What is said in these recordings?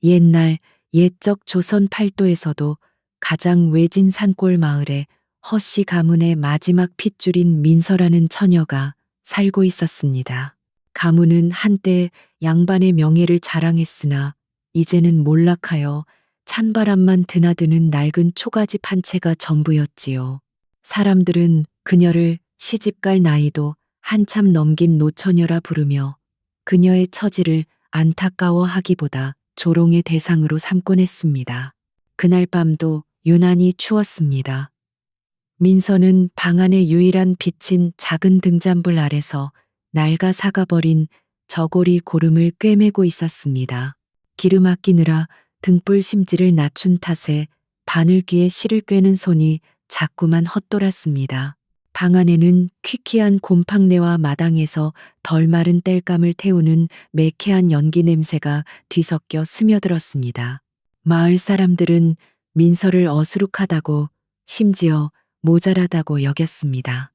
옛날 옛적 조선 팔도에서도 가장 외진 산골 마을에 허씨 가문의 마지막 핏줄인 민서라는 처녀가 살고 있었습니다. 가문은 한때 양반의 명예를 자랑했으나 이제는 몰락하여 찬바람만 드나드는 낡은 초가집 한 채가 전부였지요. 사람들은 그녀를 시집갈 나이도 한참 넘긴 노처녀라 부르며 그녀의 처지를 안타까워하기보다 조롱의 대상으로 삼곤 했습니다. 그날 밤도 유난히 추웠습니다. 민서는 방 안의 유일한 빛인 작은 등잔불 아래서 낡아 사가버린 저고리 고름을 꿰매고 있었습니다. 기름 아끼느라 등불 심지를 낮춘 탓에 바늘귀에 실을 꿰는 손이 자꾸만 헛돌았습니다. 방 안에는 퀴퀴한 곰팡내와 마당에서 덜 마른 땔감을 태우는 매캐한 연기 냄새가 뒤섞여 스며들었습니다. 마을 사람들은 민서를 어수룩하다고 심지어 모자라다고 여겼습니다.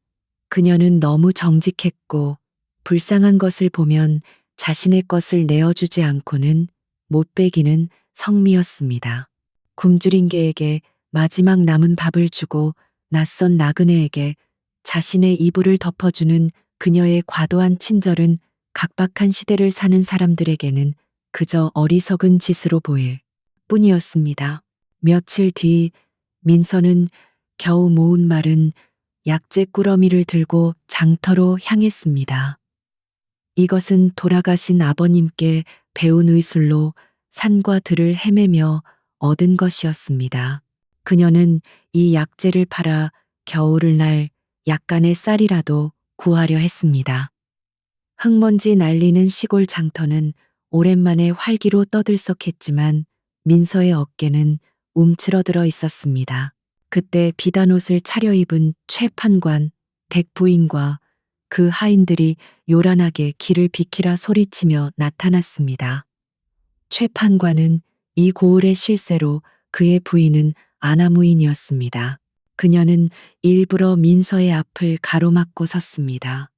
그녀는 너무 정직했고 불쌍한 것을 보면 자신의 것을 내어주지 않고는 못 베기는 성미였습니다. 굶주린 개에게 마지막 남은 밥을 주고 낯선 나그네에게 자신의 이불을 덮어주는 그녀의 과도한 친절은 각박한 시대를 사는 사람들에게는 그저 어리석은 짓으로 보일 뿐이었습니다. 며칠 뒤 민서는 겨우 모은 마른 약재 꾸러미를 들고 장터로 향했습니다. 이것은 돌아가신 아버님께 배운 의술로 산과 들을 헤매며 얻은 것이었습니다. 그녀는 이 약재를 팔아 겨울을 날 약간의 쌀이라도 구하려 했습니다. 흙먼지 날리는 시골 장터는 오랜만에 활기로 떠들썩했지만 민서의 어깨는 움츠러들어 있었습니다. 그때 비단옷을 차려입은 최판관, 댁부인과 그 하인들이 요란하게 길을 비키라 소리치며 나타났습니다. 최판관은 이 고을의 실세로 그의 부인은 아나무인이었습니다. 그녀는 일부러 민서의 앞을 가로막고 섰습니다.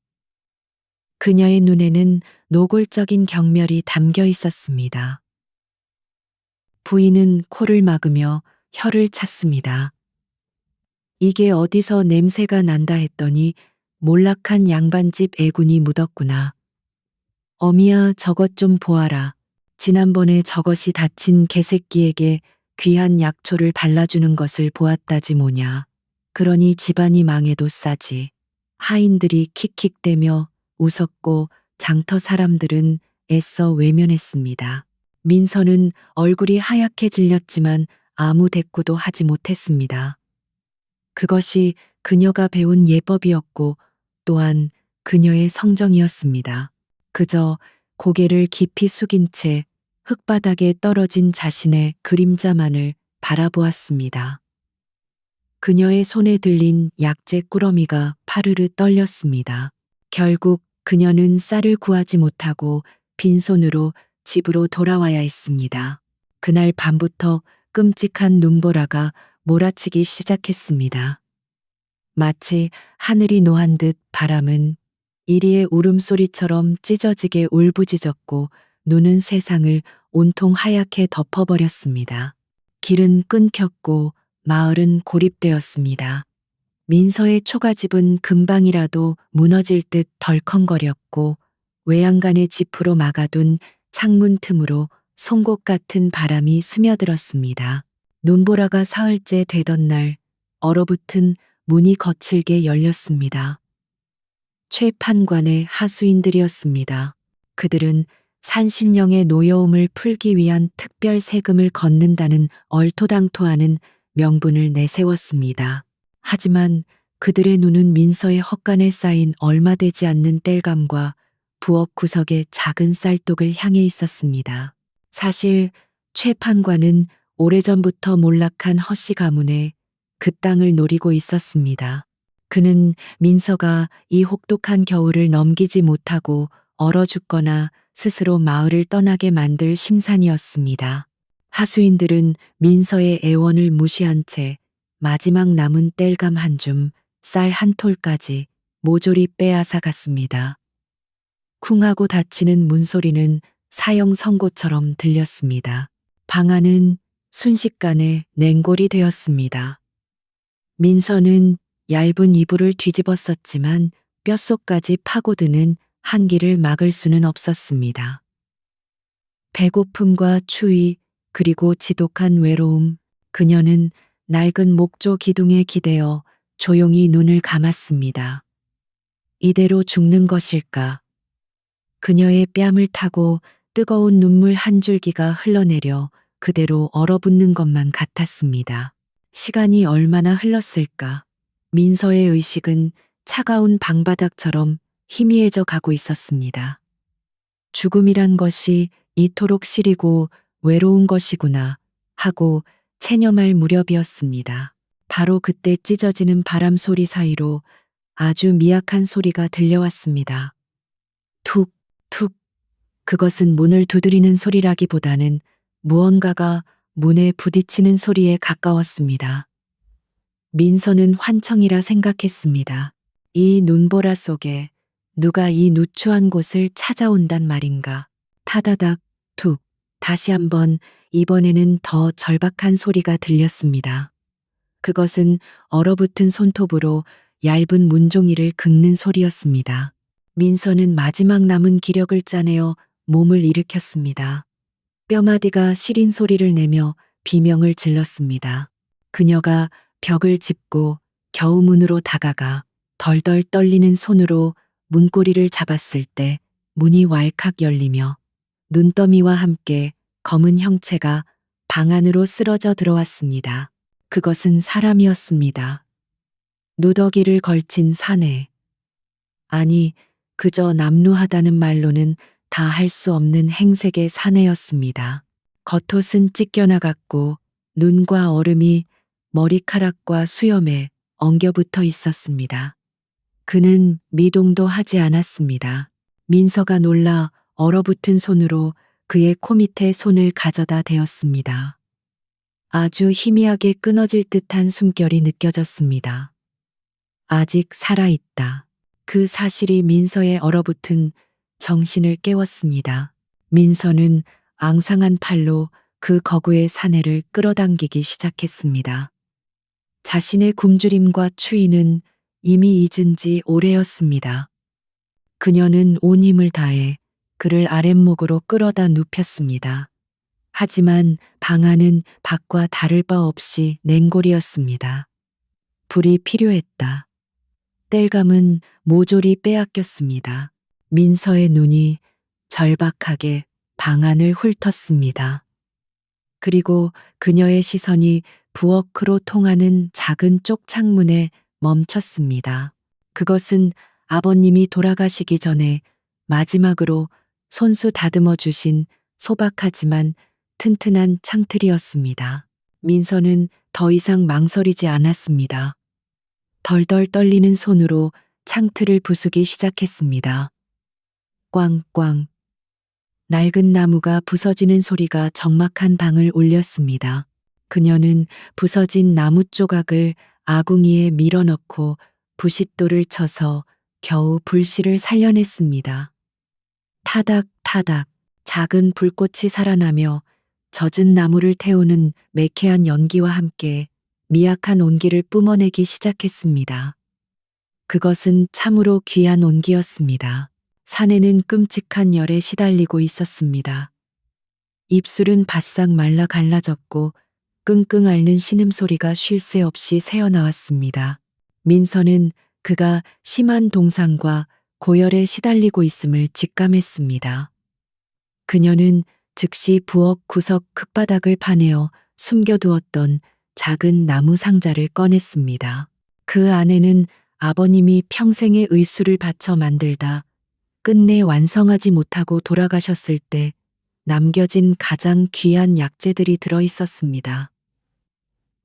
그녀의 눈에는 노골적인 경멸이 담겨 있었습니다. 부인은 코를 막으며 혀를 찼습니다. 이게 어디서 냄새가 난다 했더니 몰락한 양반집 애군이 묻었구나. 어미야, 저것 좀 보아라. 지난번에 저것이 다친 개새끼에게 귀한 약초를 발라주는 것을 보았다지 뭐냐. 그러니 집안이 망해도 싸지. 하인들이 킥킥대며 웃었고 장터 사람들은 애써 외면했습니다. 민서는 얼굴이 하얗게 질렸지만 아무 대꾸도 하지 못했습니다. 그것이 그녀가 배운 예법이었고 또한 그녀의 성정이었습니다. 그저 고개를 깊이 숙인 채 흙바닥에 떨어진 자신의 그림자만을 바라보았습니다. 그녀의 손에 들린 약재 꾸러미가 파르르 떨렸습니다. 결국 그녀는 쌀을 구하지 못하고 빈손으로 집으로 돌아와야 했습니다. 그날 밤부터 끔찍한 눈보라가 몰아치기 시작했습니다. 마치 하늘이 노한 듯 바람은 이리의 울음소리처럼 찢어지게 울부짖었고 눈은 세상을 온통 하얗게 덮어버렸습니다. 길은 끊겼고 마을은 고립되었습니다. 민서의 초가집은 금방이라도 무너질 듯 덜컹거렸고 외양간의 지프로 막아둔 창문 틈으로 송곳 같은 바람이 스며들었습니다. 눈보라가 사흘째 되던 날 얼어붙은 문이 거칠게 열렸습니다. 최판관의 하수인들이었습니다. 그들은 산신령의 노여움을 풀기 위한 특별 세금을 걷는다는 얼토당토하는 명분을 내세웠습니다. 하지만 그들의 눈은 민서의 헛간에 쌓인 얼마 되지 않는 땔감과 부엌 구석의 작은 쌀독을 향해 있었습니다. 사실 최판관은 오래전부터 몰락한 허씨 가문에 그 땅을 노리고 있었습니다. 그는 민서가 이 혹독한 겨울을 넘기지 못하고 얼어 죽거나 스스로 마을을 떠나게 만들 심산이었습니다. 하수인들은 민서의 애원을 무시한 채 마지막 남은 땔감 한 줌, 쌀 한 톨까지 모조리 빼앗아 갔습니다. 쿵하고 닫히는 문소리는 사형 선고처럼 들렸습니다. 방 안은 순식간에 냉골이 되었습니다. 민서는 얇은 이불을 뒤집었었지만 뼛속까지 파고드는 한기를 막을 수는 없었습니다. 배고픔과 추위, 그리고 지독한 외로움, 그녀는 낡은 목조 기둥에 기대어 조용히 눈을 감았습니다. 이대로 죽는 것일까? 그녀의 뺨을 타고 뜨거운 눈물 한 줄기가 흘러내려 그대로 얼어붙는 것만 같았습니다. 시간이 얼마나 흘렀을까? 민서의 의식은 차가운 방바닥처럼 희미해져 가고 있었습니다. 죽음이란 것이 이토록 시리고 외로운 것이구나 하고 체념할 무렵이었습니다. 바로 그때 찢어지는 바람 소리 사이로 아주 미약한 소리가 들려왔습니다. 툭, 툭. 그것은 문을 두드리는 소리라기보다는 무언가가 문에 부딪히는 소리에 가까웠습니다. 민서는 환청이라 생각했습니다. 이 눈보라 속에 누가 이 누추한 곳을 찾아온단 말인가. 타다닥, 툭. 다시 한번 이번에는 더 절박한 소리가 들렸습니다. 그것은 얼어붙은 손톱으로 얇은 문종이를 긁는 소리였습니다. 민서는 마지막 남은 기력을 짜내어 몸을 일으켰습니다. 뼈마디가 시린 소리를 내며 비명을 질렀습니다. 그녀가 벽을 짚고 겨우 문으로 다가가 덜덜 떨리는 손으로 문고리를 잡았을 때 문이 왈칵 열리며 눈더미와 함께 검은 형체가 방 안으로 쓰러져 들어왔습니다. 그것은 사람이었습니다. 누더기를 걸친 사내. 아니, 그저 남루하다는 말로는 다 할 수 없는 행색의 사내였습니다. 겉옷은 찢겨나갔고 눈과 얼음이 머리카락과 수염에 엉겨붙어 있었습니다. 그는 미동도 하지 않았습니다. 민서가 놀라 얼어붙은 손으로 그의 코 밑에 손을 가져다 대었습니다. 아주 희미하게 끊어질 듯한 숨결이 느껴졌습니다. 아직 살아있다. 그 사실이 민서의 얼어붙은 정신을 깨웠습니다. 민서는 앙상한 팔로 그 거구의 사내를 끌어당기기 시작했습니다. 자신의 굶주림과 추위는 이미 잊은 지 오래였습니다. 그녀는 온 힘을 다해 그를 아랫목으로 끌어다 눕혔습니다. 하지만 방 안은 밖과 다를 바 없이 냉골이었습니다. 불이 필요했다. 땔감은 모조리 빼앗겼습니다. 민서의 눈이 절박하게 방 안을 훑었습니다. 그리고 그녀의 시선이 부엌으로 통하는 작은 쪽 창문에 멈췄습니다. 그것은 아버님이 돌아가시기 전에 마지막으로 손수 다듬어 주신 소박하지만 튼튼한 창틀이었습니다. 민서는 더 이상 망설이지 않았습니다. 덜덜 떨리는 손으로 창틀을 부수기 시작했습니다. 꽝꽝. 낡은 나무가 부서지는 소리가 적막한 방을 울렸습니다. 그녀는 부서진 나무 조각을 아궁이에 밀어넣고 부싯돌을 쳐서 겨우 불씨를 살려냈습니다. 타닥 타닥 작은 불꽃이 살아나며 젖은 나무를 태우는 매캐한 연기와 함께 미약한 온기를 뿜어내기 시작했습니다. 그것은 참으로 귀한 온기였습니다. 사내는 끔찍한 열에 시달리고 있었습니다. 입술은 바싹 말라 갈라졌고 끙끙 앓는 신음소리가 쉴 새 없이 새어나왔습니다. 민서는 그가 심한 동상과 고열에 시달리고 있음을 직감했습니다. 그녀는 즉시 부엌 구석 흙바닥을 파내어 숨겨두었던 작은 나무 상자를 꺼냈습니다. 그 안에는 아버님이 평생의 의술을 바쳐 만들다 끝내 완성하지 못하고 돌아가셨을 때 남겨진 가장 귀한 약재들이 들어 있었습니다.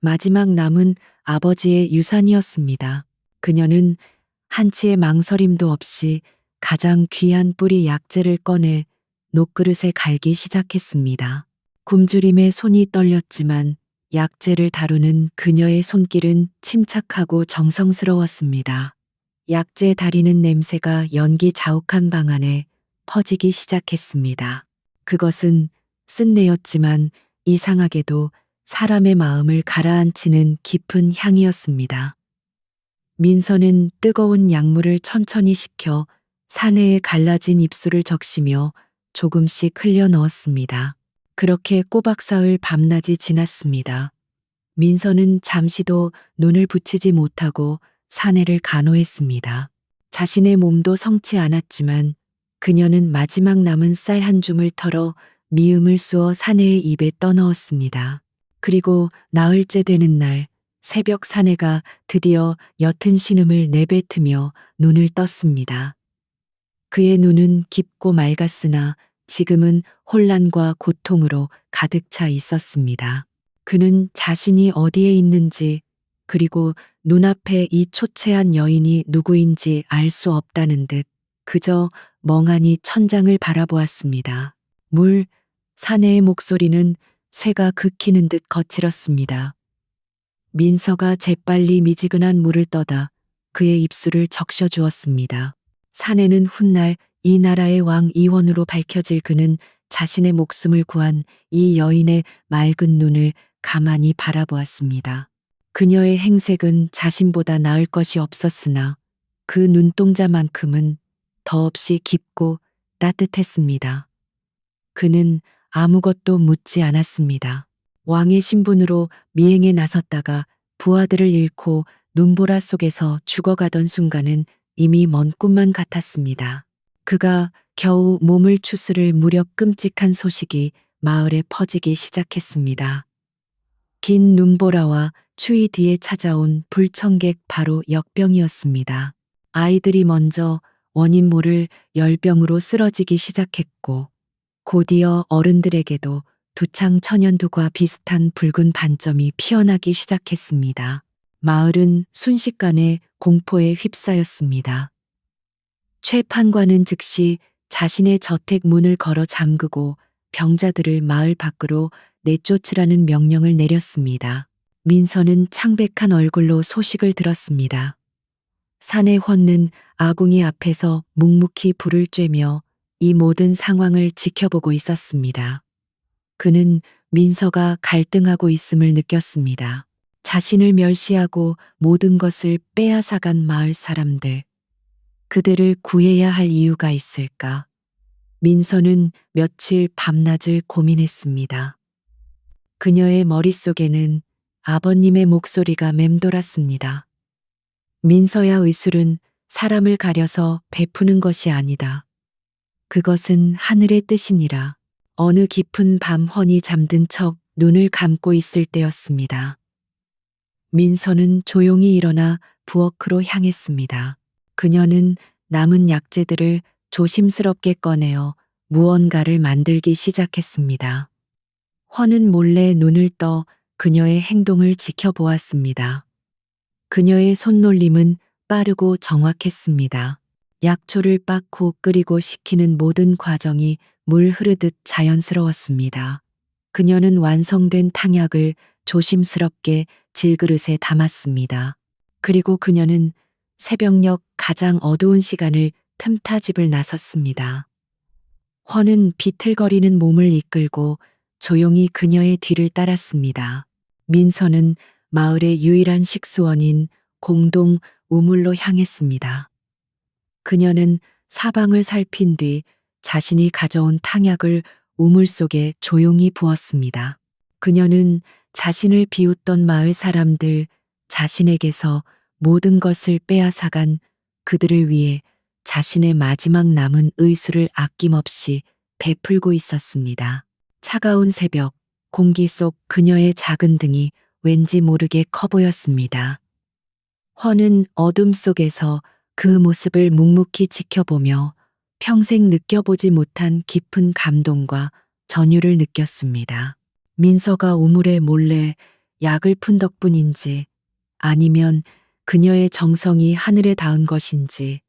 마지막 남은 아버지의 유산이었습니다. 그녀는 한치의 망설임도 없이 가장 귀한 뿌리 약재를 꺼내 녹그릇에 갈기 시작했습니다. 굶주림에 손이 떨렸지만 약재를 다루는 그녀의 손길은 침착하고 정성스러웠습니다. 약재 다리는 냄새가 연기 자욱한 방 안에 퍼지기 시작했습니다. 그것은 쓴내였지만 이상하게도 사람의 마음을 가라앉히는 깊은 향이었습니다. 민서는 뜨거운 약물을 천천히 식혀 사내에 갈라진 입술을 적시며 조금씩 흘려 넣었습니다. 그렇게 꼬박 사흘 밤낮이 지났습니다. 민서는 잠시도 눈을 붙이지 못하고 사내를 간호했습니다. 자신의 몸도 성치 않았지만 그녀는 마지막 남은 쌀 한 줌을 털어 미음을 쏘어 사내의 입에 떠넣었습니다. 그리고 나흘째 되는 날 새벽 사내가 드디어 옅은 신음을 내뱉으며 눈을 떴습니다. 그의 눈은 깊고 맑았으나 지금은 혼란과 고통으로 가득 차 있었습니다. 그는 자신이 어디에 있는지 그리고 눈앞에 이 초췌한 여인이 누구인지 알 수 없다는 듯 그저 멍하니 천장을 바라보았습니다. 사내의 목소리는 쇠가 긁히는 듯 거칠었습니다. 민서가 재빨리 미지근한 물을 떠다 그의 입술을 적셔 주었습니다. 사내는 훗날 이 나라의 왕 이원으로 밝혀질 그는 자신의 목숨을 구한 이 여인의 맑은 눈을 가만히 바라보았습니다. 그녀의 행색은 자신보다 나을 것이 없었으나 그 눈동자만큼은 더없이 깊고 따뜻했습니다. 그는 아무것도 묻지 않았습니다. 왕의 신분으로 미행에 나섰다가 부하들을 잃고 눈보라 속에서 죽어가던 순간은 이미 먼 꿈만 같았습니다. 그가 겨우 몸을 추스를 무렵 끔찍한 소식이 마을에 퍼지기 시작했습니다. 긴 눈보라와 추위 뒤에 찾아온 불청객 바로 역병이었습니다. 아이들이 먼저 원인 모를 열병으로 쓰러지기 시작했고 곧이어 어른들에게도 두창 천연두과 비슷한 붉은 반점이 피어나기 시작했습니다. 마을은 순식간에 공포에 휩싸였습니다. 최 판관은 즉시 자신의 저택 문을 걸어 잠그고 병자들을 마을 밖으로 내쫓으라는 명령을 내렸습니다. 민서는 창백한 얼굴로 소식을 들었습니다. 사내 훤는 아궁이 앞에서 묵묵히 불을 쬐며 이 모든 상황을 지켜보고 있었습니다. 그는 민서가 갈등하고 있음을 느꼈습니다. 자신을 멸시하고 모든 것을 빼앗아간 마을 사람들. 그들을 구해야 할 이유가 있을까? 민서는 며칠 밤낮을 고민했습니다. 그녀의 머릿속에는 아버님의 목소리가 맴돌았습니다. 민서야, 의술은 사람을 가려서 베푸는 것이 아니다. 그것은 하늘의 뜻이니라. 어느 깊은 밤 훤히 잠든 척 눈을 감고 있을 때였습니다. 민서는 조용히 일어나 부엌으로 향했습니다. 그녀는 남은 약재들을 조심스럽게 꺼내어 무언가를 만들기 시작했습니다. 훤은 몰래 눈을 떠 그녀의 행동을 지켜보았습니다. 그녀의 손놀림은 빠르고 정확했습니다. 약초를 빻고 끓이고 식히는 모든 과정이 물 흐르듯 자연스러웠습니다. 그녀는 완성된 탕약을 조심스럽게 질그릇에 담았습니다. 그리고 그녀는 새벽녘 가장 어두운 시간을 틈타 집을 나섰습니다. 훤은 비틀거리는 몸을 이끌고 조용히 그녀의 뒤를 따랐습니다. 민서는 마을의 유일한 식수원인 공동 우물로 향했습니다. 그녀는 사방을 살핀 뒤 자신이 가져온 탕약을 우물 속에 조용히 부었습니다. 그녀는 자신을 비웃던 마을 사람들, 자신에게서 모든 것을 빼앗아간 그들을 위해 자신의 마지막 남은 의술을 아낌없이 베풀고 있었습니다. 차가운 새벽, 공기 속 그녀의 작은 등이 왠지 모르게 커 보였습니다. 훤은 어둠 속에서 그 모습을 묵묵히 지켜보며 평생 느껴보지 못한 깊은 감동과 전율을 느꼈습니다. 민서가 우물에 몰래 약을 푼 덕분인지 아니면 그녀의 정성이 하늘에 닿은 것인지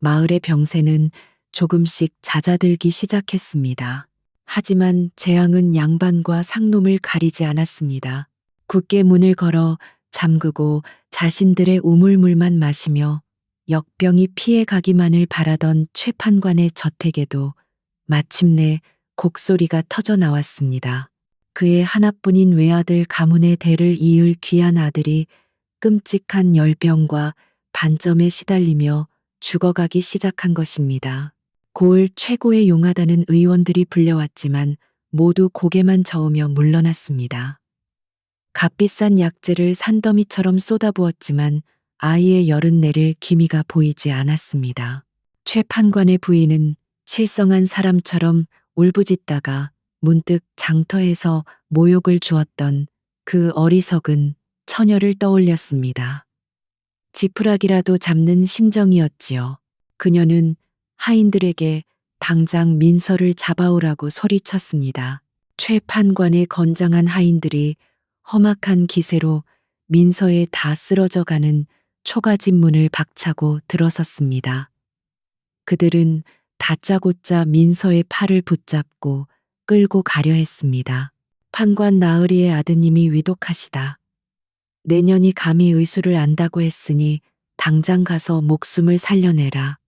마을의 병세는 조금씩 잦아들기 시작했습니다. 하지만 재앙은 양반과 상놈을 가리지 않았습니다. 굳게 문을 걸어 잠그고 자신들의 우물물만 마시며 역병이 피해가기만을 바라던 최 판관의 저택에도 마침내 곡소리가 터져 나왔습니다. 그의 하나뿐인 외아들 가문의 대를 이을 귀한 아들이 끔찍한 열병과 반점에 시달리며 죽어가기 시작한 것입니다. 고을 최고의 용하다는 의원들이 불려왔지만 모두 고개만 저으며 물러났습니다. 값비싼 약재를 산더미처럼 쏟아부었지만 아이의 열은 내릴 기미가 보이지 않았습니다. 최 판관의 부인은 실성한 사람처럼 울부짖다가 문득 장터에서 모욕을 주었던 그 어리석은 처녀를 떠올렸습니다. 지푸라기라도 잡는 심정이었지요. 그녀는 하인들에게 당장 민서를 잡아오라고 소리쳤습니다. 최 판관의 건장한 하인들이 험악한 기세로 민서에 다 쓰러져 가는 초가집 문을 박차고 들어섰습니다. 그들은 다짜고짜 민서의 팔을 붙잡고 끌고 가려 했습니다. 판관 나으리의 아드님이 위독하시다. 내년이 감히 의수를 안다고 했으니 당장 가서 목숨을 살려내라.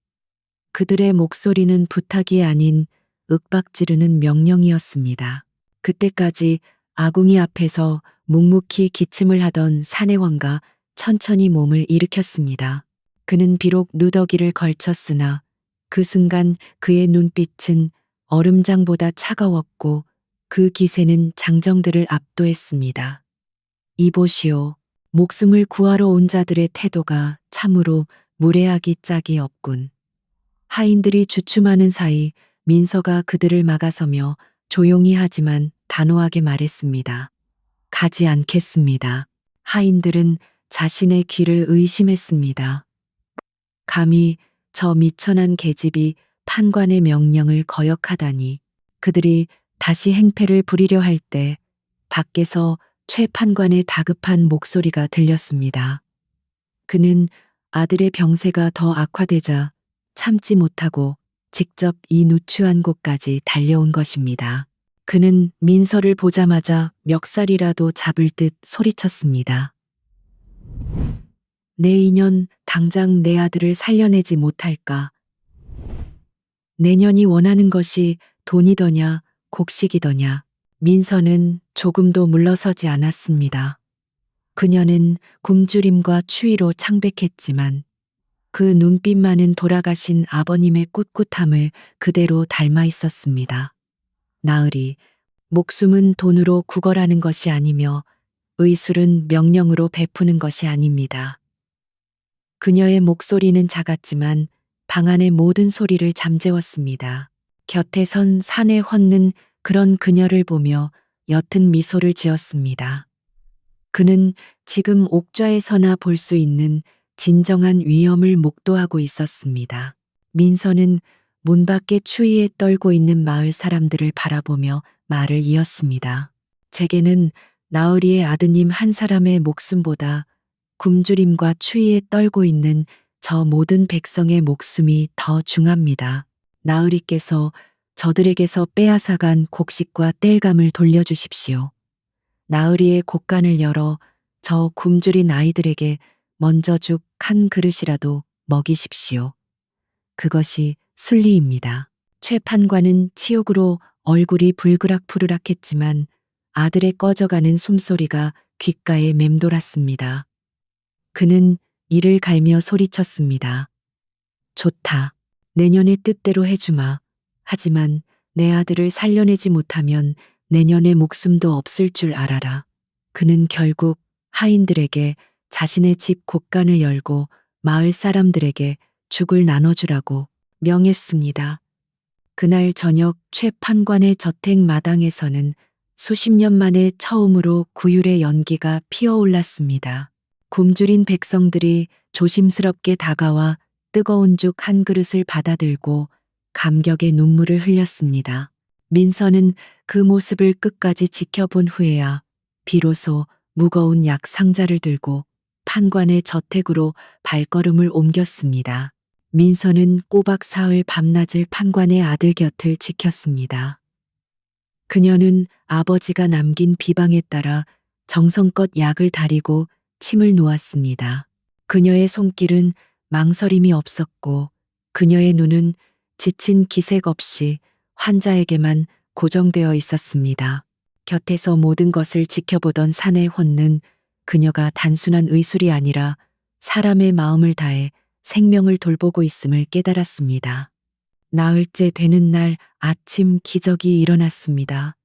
그들의 목소리는 부탁이 아닌 윽박지르는 명령이었습니다. 그때까지 아궁이 앞에서 묵묵히 기침을 하던 사내왕가 천천히 몸을 일으켰습니다. 그는 비록 누더기를 걸쳤으나 그 순간 그의 눈빛은 얼음장보다 차가웠고 그 기세는 장정들을 압도했습니다. 이보시오. 목숨을 구하러 온 자들의 태도가 참으로 무례하기 짝이 없군. 하인들이 주춤하는 사이 민서가 그들을 막아서며 조용히 하지만 단호하게 말했습니다. 가지 않겠습니다. 하인들은 자신의 귀를 의심했습니다. 감히 저 미천한 계집이 판관의 명령을 거역하다니. 그들이 다시 행패를 부리려 할 때 밖에서 최 판관의 다급한 목소리가 들렸습니다. 그는 아들의 병세가 더 악화되자 참지 못하고 직접 이 누추한 곳까지 달려온 것입니다. 그는 민서를 보자마자 멱살이라도 잡을 듯 소리쳤습니다. 내 인연 당장 내 아들을 살려내지 못할까? 내년이 원하는 것이 돈이더냐 곡식이더냐. 민서는 조금도 물러서지 않았습니다. 그녀는 굶주림과 추위로 창백했지만 그 눈빛만은 돌아가신 아버님의 꿋꿋함을 그대로 닮아 있었습니다. 나으리, 목숨은 돈으로 구걸하는 것이 아니며 의술은 명령으로 베푸는 것이 아닙니다. 그녀의 목소리는 작았지만 방 안의 모든 소리를 잠재웠습니다. 곁에 선 산에 헛는 그런 그녀를 보며 옅은 미소를 지었습니다. 그는 지금 옥좌에서나 볼 수 있는 진정한 위험을 목도하고 있었습니다. 민서는 문 밖에 추위에 떨고 있는 마을 사람들을 바라보며 말을 이었습니다. 제게는 나으리의 아드님 한 사람의 목숨보다 굶주림과 추위에 떨고 있는 저 모든 백성의 목숨이 더 중합니다. 나으리께서 저들에게서 빼앗아간 곡식과 땔감을 돌려주십시오. 나으리의 곡간을 열어 저 굶주린 아이들에게 먼저 죽 한 그릇이라도 먹이십시오. 그것이 순리입니다. 최 판관은 치욕으로 얼굴이 불그락푸르락했지만 아들의 꺼져가는 숨소리가 귓가에 맴돌았습니다. 그는 이를 갈며 소리쳤습니다. 좋다. 내년의 뜻대로 해주마. 하지만 내 아들을 살려내지 못하면 내년의 목숨도 없을 줄 알아라. 그는 결국 하인들에게 자신의 집 곳간을 열고 마을 사람들에게 죽을 나눠주라고 명했습니다. 그날 저녁 최 판관의 저택 마당에서는 수십 년 만에 처음으로 구휼의 연기가 피어올랐습니다. 굶주린 백성들이 조심스럽게 다가와 뜨거운 죽 한 그릇을 받아들고 감격의 눈물을 흘렸습니다. 민서는 그 모습을 끝까지 지켜본 후에야 비로소 무거운 약 상자를 들고 판관의 저택으로 발걸음을 옮겼습니다. 민서는 꼬박 사흘 밤낮을 판관의 아들 곁을 지켰습니다. 그녀는 아버지가 남긴 비방에 따라 정성껏 약을 다리고 침을 놓았습니다. 그녀의 손길은 망설임이 없었고 그녀의 눈은 지친 기색 없이 환자에게만 고정되어 있었습니다. 곁에서 모든 것을 지켜보던 사내 혼는 그녀가 단순한 의술이 아니라 사람의 마음을 다해 생명을 돌보고 있음을 깨달았습니다. 나흘째 되는 날 아침 기적이 일어났습니다.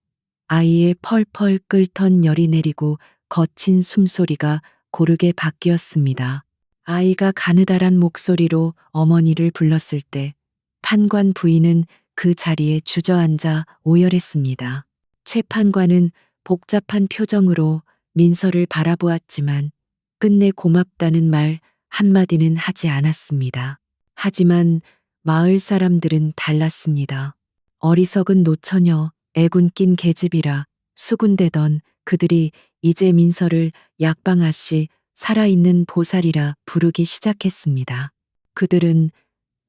아이의 펄펄 끓던 열이 내리고 거친 숨소리가 고르게 바뀌었습니다. 아이가 가느다란 목소리로 어머니를 불렀을 때 판관 부인은 그 자리에 주저앉아 오열했습니다. 최 판관은 복잡한 표정으로 민서를 바라보았지만 끝내 고맙다는 말 한마디는 하지 않았습니다. 하지만 마을 사람들은 달랐습니다. 어리석은 노처녀, 애군 낀 계집이라 수군대던 그들이 이제 민서를 약방아씨 살아있는 보살이라 부르기 시작했습니다. 그들은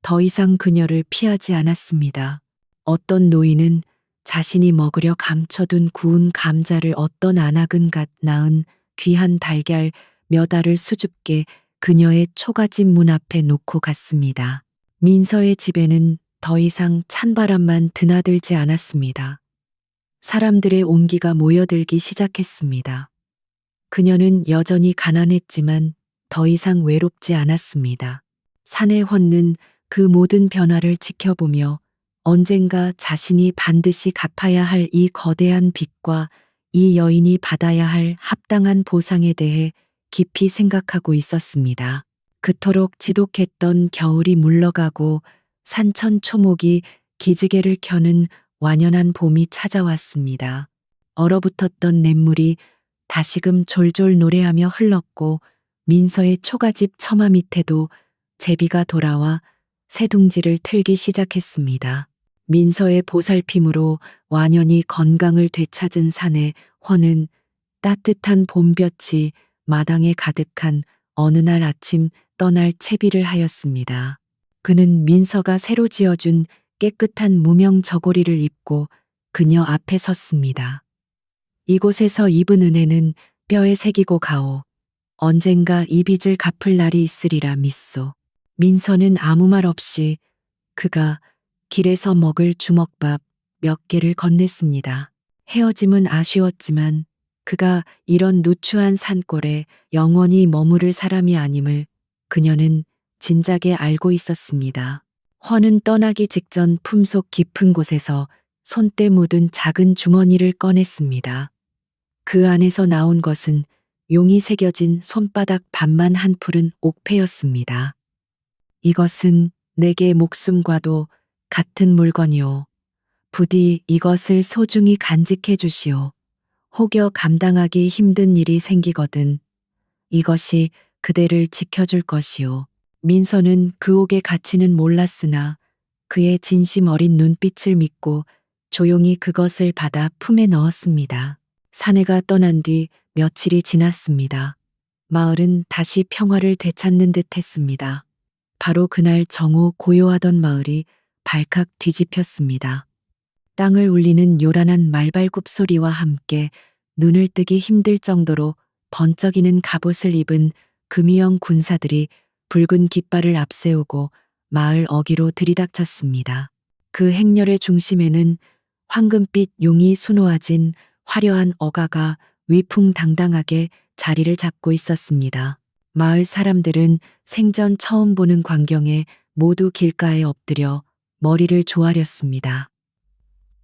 더 이상 그녀를 피하지 않았습니다. 어떤 노인은 자신이 먹으려 감춰둔 구운 감자를 어떤 안악은갓 낳은 귀한 달걀 몇 알을 수줍게 그녀의 초가집 문 앞에 놓고 갔습니다. 민서의 집에는 더 이상 찬바람만 드나들지 않았습니다. 사람들의 온기가 모여들기 시작했습니다. 그녀는 여전히 가난했지만 더 이상 외롭지 않았습니다. 산에 헛는 그 모든 변화를 지켜보며 언젠가 자신이 반드시 갚아야 할 이 거대한 빚과 이 여인이 받아야 할 합당한 보상에 대해 깊이 생각하고 있었습니다. 그토록 지독했던 겨울이 물러가고 산천 초목이 기지개를 켜는 완연한 봄이 찾아왔습니다. 얼어붙었던 냇물이 다시금 졸졸 노래하며 흘렀고 민서의 초가집 처마 밑에도 제비가 돌아와 새둥지를 틀기 시작했습니다. 민서의 보살핌으로 완연히 건강을 되찾은 산의 헌은 따뜻한 봄볕이 마당에 가득한 어느 날 아침 떠날 채비를 하였습니다. 그는 민서가 새로 지어준 깨끗한 무명 저고리를 입고 그녀 앞에 섰습니다. 이곳에서 입은 은혜는 뼈에 새기고 가오. 언젠가 이 빚을 갚을 날이 있으리라 믿소. 민서는 아무 말 없이 그가 길에서 먹을 주먹밥 몇 개를 건넸습니다. 헤어짐은 아쉬웠지만 그가 이런 누추한 산골에 영원히 머무를 사람이 아님을 그녀는 진작에 알고 있었습니다. 헌은 떠나기 직전 품속 깊은 곳에서 손때 묻은 작은 주머니를 꺼냈습니다. 그 안에서 나온 것은 용이 새겨진 손바닥 반만 한 푸른 옥패였습니다. 이것은 내게 목숨과도 같은 물건이오. 부디 이것을 소중히 간직해 주시오. 혹여 감당하기 힘든 일이 생기거든 이것이 그대를 지켜줄 것이오. 민서는 그 옥의 가치는 몰랐으나 그의 진심 어린 눈빛을 믿고 조용히 그것을 받아 품에 넣었습니다. 사내가 떠난 뒤 며칠이 지났습니다. 마을은 다시 평화를 되찾는 듯 했습니다. 바로 그날 정오 고요하던 마을이 발칵 뒤집혔습니다. 땅을 울리는 요란한 말발굽 소리와 함께 눈을 뜨기 힘들 정도로 번쩍이는 갑옷을 입은 금이형 군사들이 붉은 깃발을 앞세우고 마을 어귀로 들이닥쳤습니다. 그 행렬의 중심에는 황금빛 용이 수놓아진 화려한 어가가 위풍당당하게 자리를 잡고 있었습니다. 마을 사람들은 생전 처음 보는 광경에 모두 길가에 엎드려 머리를 조아렸습니다.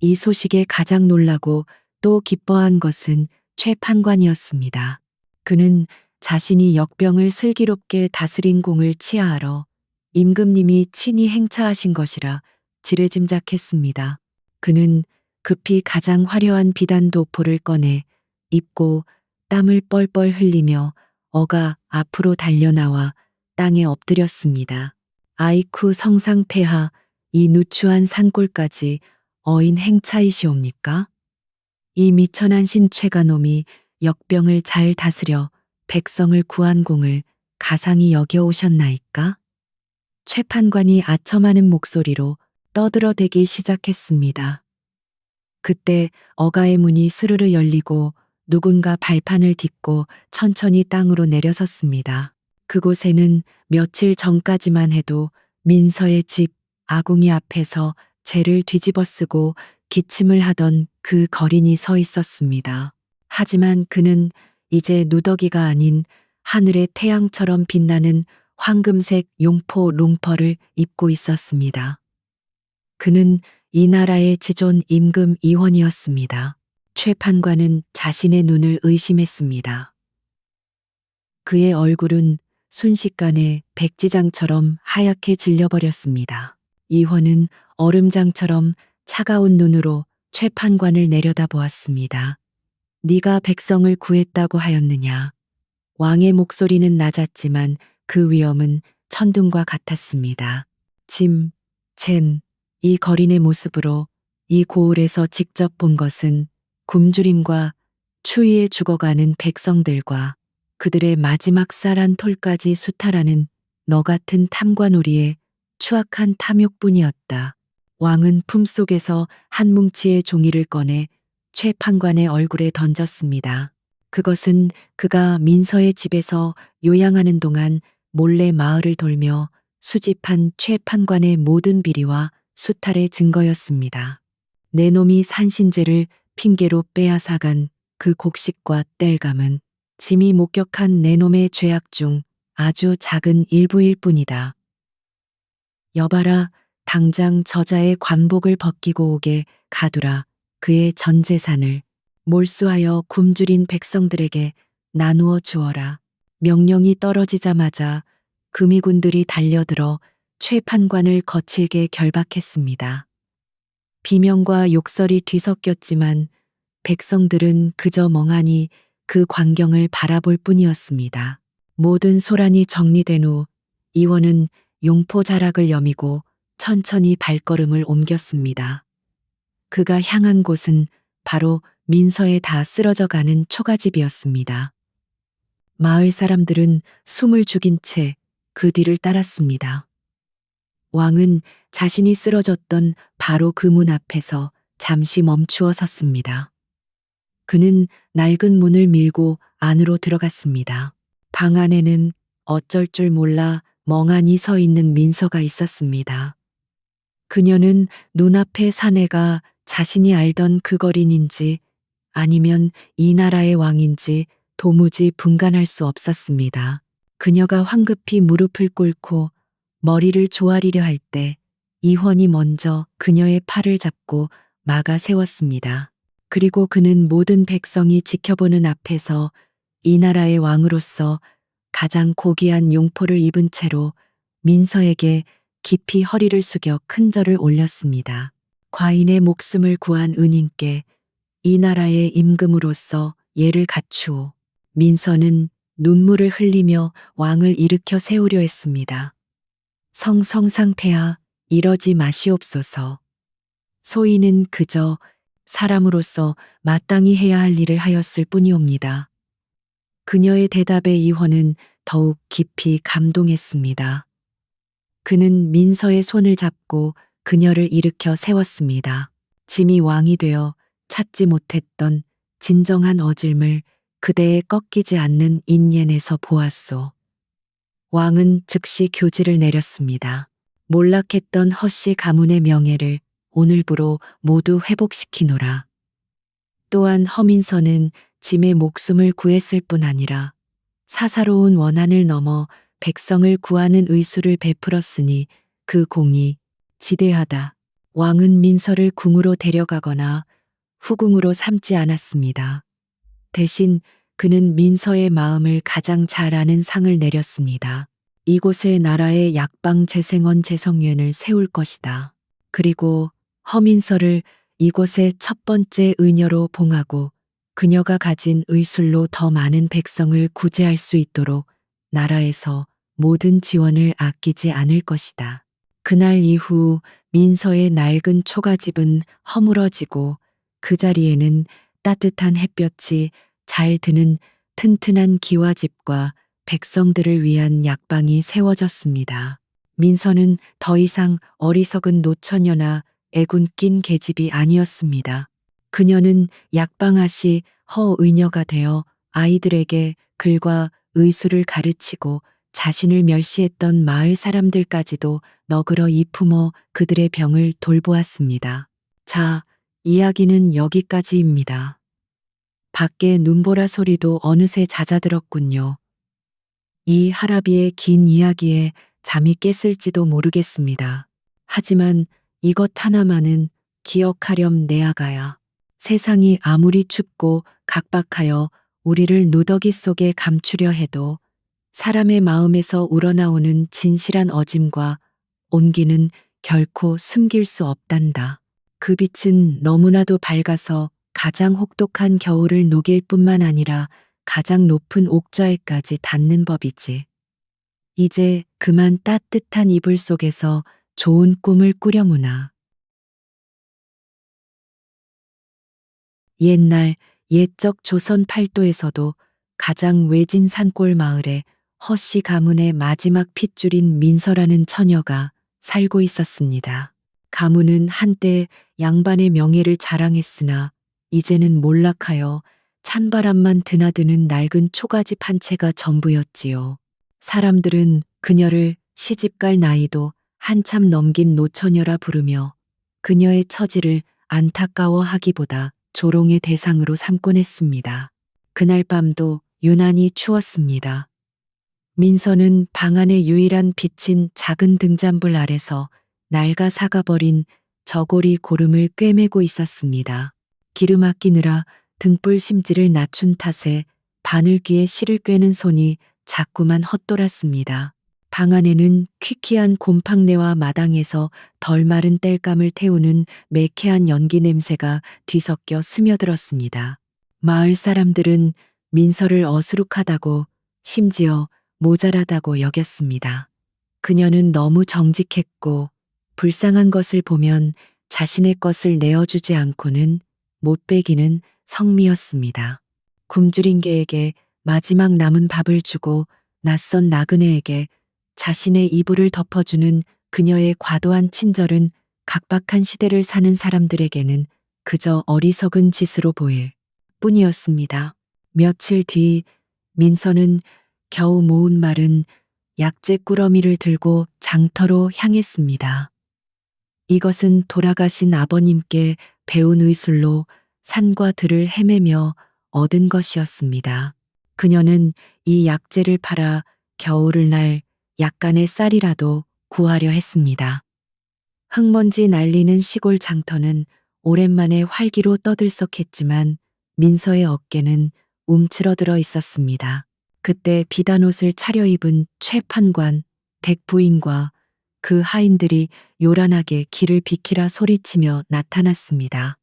이 소식에 가장 놀라고 또 기뻐한 것은 최 판관이었습니다. 그는 자신이 역병을 슬기롭게 다스린 공을 치하하러 임금님이 친히 행차하신 것이라 지레짐작했습니다. 그는 급히 가장 화려한 비단 도포를 꺼내 입고 땀을 뻘뻘 흘리며 어가 앞으로 달려나와 땅에 엎드렸습니다. 아이쿠 성상폐하, 이 누추한 산골까지 어인 행차이시옵니까? 이 미천한 신최가놈이 역병을 잘 다스려 백성을 구한 공을 가상히 여겨오셨나이까? 최 판관이 아첨하는 목소리로 떠들어대기 시작했습니다. 그때 어가의 문이 스르르 열리고 누군가 발판을 딛고 천천히 땅으로 내려섰습니다. 그곳에는 며칠 전까지만 해도 민서의 집 아궁이 앞에서 재를 뒤집어 쓰고 기침을 하던 그 거린이 서 있었습니다. 하지만 그는 이제 누더기가 아닌 하늘의 태양처럼 빛나는 황금색 용포 롱퍼를 입고 있었습니다. 그는 이 나라의 지존 임금 이원이었습니다. 최 판관은 자신의 눈을 의심했습니다. 그의 얼굴은 순식간에 백지장처럼 하얗게 질려버렸습니다. 이원은 얼음장처럼 차가운 눈으로 최 판관을 내려다보았습니다. 네가 백성을 구했다고 하였느냐? 왕의 목소리는 낮았지만 그 위엄은 천둥과 같았습니다. 이 거린의 모습으로 이 고을에서 직접 본 것은 굶주림과 추위에 죽어가는 백성들과 그들의 마지막 쌀한 톨까지 수탈하는 너 같은 탐관오리의 추악한 탐욕뿐이었다. 왕은 품속에서 한 뭉치의 종이를 꺼내 최 판관의 얼굴에 던졌습니다. 그것은 그가 민서의 집에서 요양하는 동안 몰래 마을을 돌며 수집한 최 판관의 모든 비리와 수탈의 증거였습니다. 내 놈이 산신제를 핑계로 빼앗아간 그 곡식과 땔감은 짐이 목격한 내 놈의 죄악 중 아주 작은 일부일 뿐이다. 여봐라, 당장 저자의 관복을 벗기고 오게 가두라. 그의 전 재산을 몰수하여 굶주린 백성들에게 나누어 주어라. 명령이 떨어지자마자 금이군들이 달려들어 최 판관을 거칠게 결박했습니다. 비명과 욕설이 뒤섞였지만 백성들은 그저 멍하니 그 광경을 바라볼 뿐이었습니다. 모든 소란이 정리된 후 이원은 용포 자락을 여미고 천천히 발걸음을 옮겼습니다. 그가 향한 곳은 바로 민서에 다 쓰러져 가는 초가집이었습니다. 마을 사람들은 숨을 죽인 채 그 뒤를 따랐습니다. 왕은 자신이 쓰러졌던 바로 그 문 앞에서 잠시 멈추어 섰습니다. 그는 낡은 문을 밀고 안으로 들어갔습니다. 방 안에는 어쩔 줄 몰라 멍하니 서 있는 민서가 있었습니다. 그녀는 눈앞의 사내가 자신이 알던 그 거린인지 아니면 이 나라의 왕인지 도무지 분간할 수 없었습니다. 그녀가 황급히 무릎을 꿇고 머리를 조아리려 할 때 이헌이 먼저 그녀의 팔을 잡고 막아 세웠습니다. 그리고 그는 모든 백성이 지켜보는 앞에서 이 나라의 왕으로서 가장 고귀한 용포를 입은 채로 민서에게 깊이 허리를 숙여 큰 절을 올렸습니다. 과인의 목숨을 구한 은인께 이 나라의 임금으로서 예를 갖추오. 민서는 눈물을 흘리며 왕을 일으켜 세우려 했습니다. 성상폐하, 이러지 마시옵소서. 소인은 그저 사람으로서 마땅히 해야 할 일을 하였을 뿐이옵니다. 그녀의 대답에 이헌은 더욱 깊이 감동했습니다. 그는 민서의 손을 잡고 그녀를 일으켜 세웠습니다. 짐이 왕이 되어 찾지 못했던 진정한 어질물 그대의 꺾이지 않는 인연에서 보았소. 왕은 즉시 교지를 내렸습니다. 몰락했던 허씨 가문의 명예를 오늘부로 모두 회복시키노라. 또한 허민서는 짐의 목숨을 구했을 뿐 아니라 사사로운 원한을 넘어 백성을 구하는 의수를 베풀었으니 그 공이 지대하다. 왕은 민서를 궁으로 데려가거나 후궁으로 삼지 않았습니다. 대신 그는 민서의 마음을 가장 잘 아는 상을 내렸습니다. 이곳에 나라의 약방 재생원 재성院을 세울 것이다. 그리고 허민서를 이곳의 첫 번째 의녀로 봉하고 그녀가 가진 의술로 더 많은 백성을 구제할 수 있도록 나라에서 모든 지원을 아끼지 않을 것이다. 그날 이후 민서의 낡은 초가집은 허물어지고 그 자리에는 따뜻한 햇볕이 잘 드는 튼튼한 기와집과 백성들을 위한 약방이 세워졌습니다. 민서는 더 이상 어리석은 노처녀나 애군 낀 계집이 아니었습니다. 그녀는 약방아시 허의녀가 되어 아이들에게 글과 의술을 가르치고 자신을 멸시했던 마을 사람들까지도 너그러 이품어 그들의 병을 돌보았습니다. 자, 이야기는 여기까지입니다. 밖에 눈보라 소리도 어느새 잦아들었군요. 이 하라비의 긴 이야기에 잠이 깼을지도 모르겠습니다. 하지만 이것 하나만은 기억하렴 내 아가야. 세상이 아무리 춥고 각박하여 우리를 누더기 속에 감추려 해도 사람의 마음에서 우러나오는 진실한 어짐과 온기는 결코 숨길 수 없단다. 그 빛은 너무나도 밝아서 가장 혹독한 겨울을 녹일 뿐만 아니라 가장 높은 옥좌에까지 닿는 법이지. 이제 그만 따뜻한 이불 속에서 좋은 꿈을 꾸려무나. 옛날 옛적 조선 팔도에서도 가장 외진 산골 마을에 허씨 가문의 마지막 핏줄인 민서라는 처녀가 살고 있었습니다. 가문은 한때 양반의 명예를 자랑했으나 이제는 몰락하여 찬바람만 드나드는 낡은 초가집 한 채가 전부였지요. 사람들은 그녀를 시집갈 나이도 한참 넘긴 노처녀라 부르며 그녀의 처지를 안타까워하기보다 조롱의 대상으로 삼곤 했습니다. 그날 밤도 유난히 추웠습니다. 민서는 방 안의 유일한 빛인 작은 등잔불 아래서 낡아 사가버린 저고리 고름을 꿰매고 있었습니다. 기름 아끼느라 등불 심지를 낮춘 탓에 바늘귀에 실을 꿰는 손이 자꾸만 헛돌았습니다. 방 안에는 퀴퀴한 곰팡내와 마당에서 덜 마른 땔감을 태우는 매캐한 연기 냄새가 뒤섞여 스며들었습니다. 마을 사람들은 민서를 어수룩하다고 심지어 모자라다고 여겼습니다. 그녀는 너무 정직했고 불쌍한 것을 보면 자신의 것을 내어주지 않고는 못 베기는 성미였습니다. 굶주린 개에게 마지막 남은 밥을 주고 낯선 나그네에게 자신의 이불을 덮어주는 그녀의 과도한 친절은 각박한 시대를 사는 사람들에게는 그저 어리석은 짓으로 보일 뿐이었습니다. 며칠 뒤 민서는 겨우 모은 마른 약재 꾸러미를 들고 장터로 향했습니다. 이것은 돌아가신 아버님께 배운 의술로 산과 들을 헤매며 얻은 것이었습니다. 그녀는 이 약재를 팔아 겨울을 날 약간의 쌀이라도 구하려 했습니다. 흙먼지 날리는 시골 장터는 오랜만에 활기로 떠들썩했지만 민서의 어깨는 움츠러들어 있었습니다. 그때 비단 옷을 차려입은 최판관, 댁부인과 그 하인들이 요란하게 길을 비키라 소리치며 나타났습니다.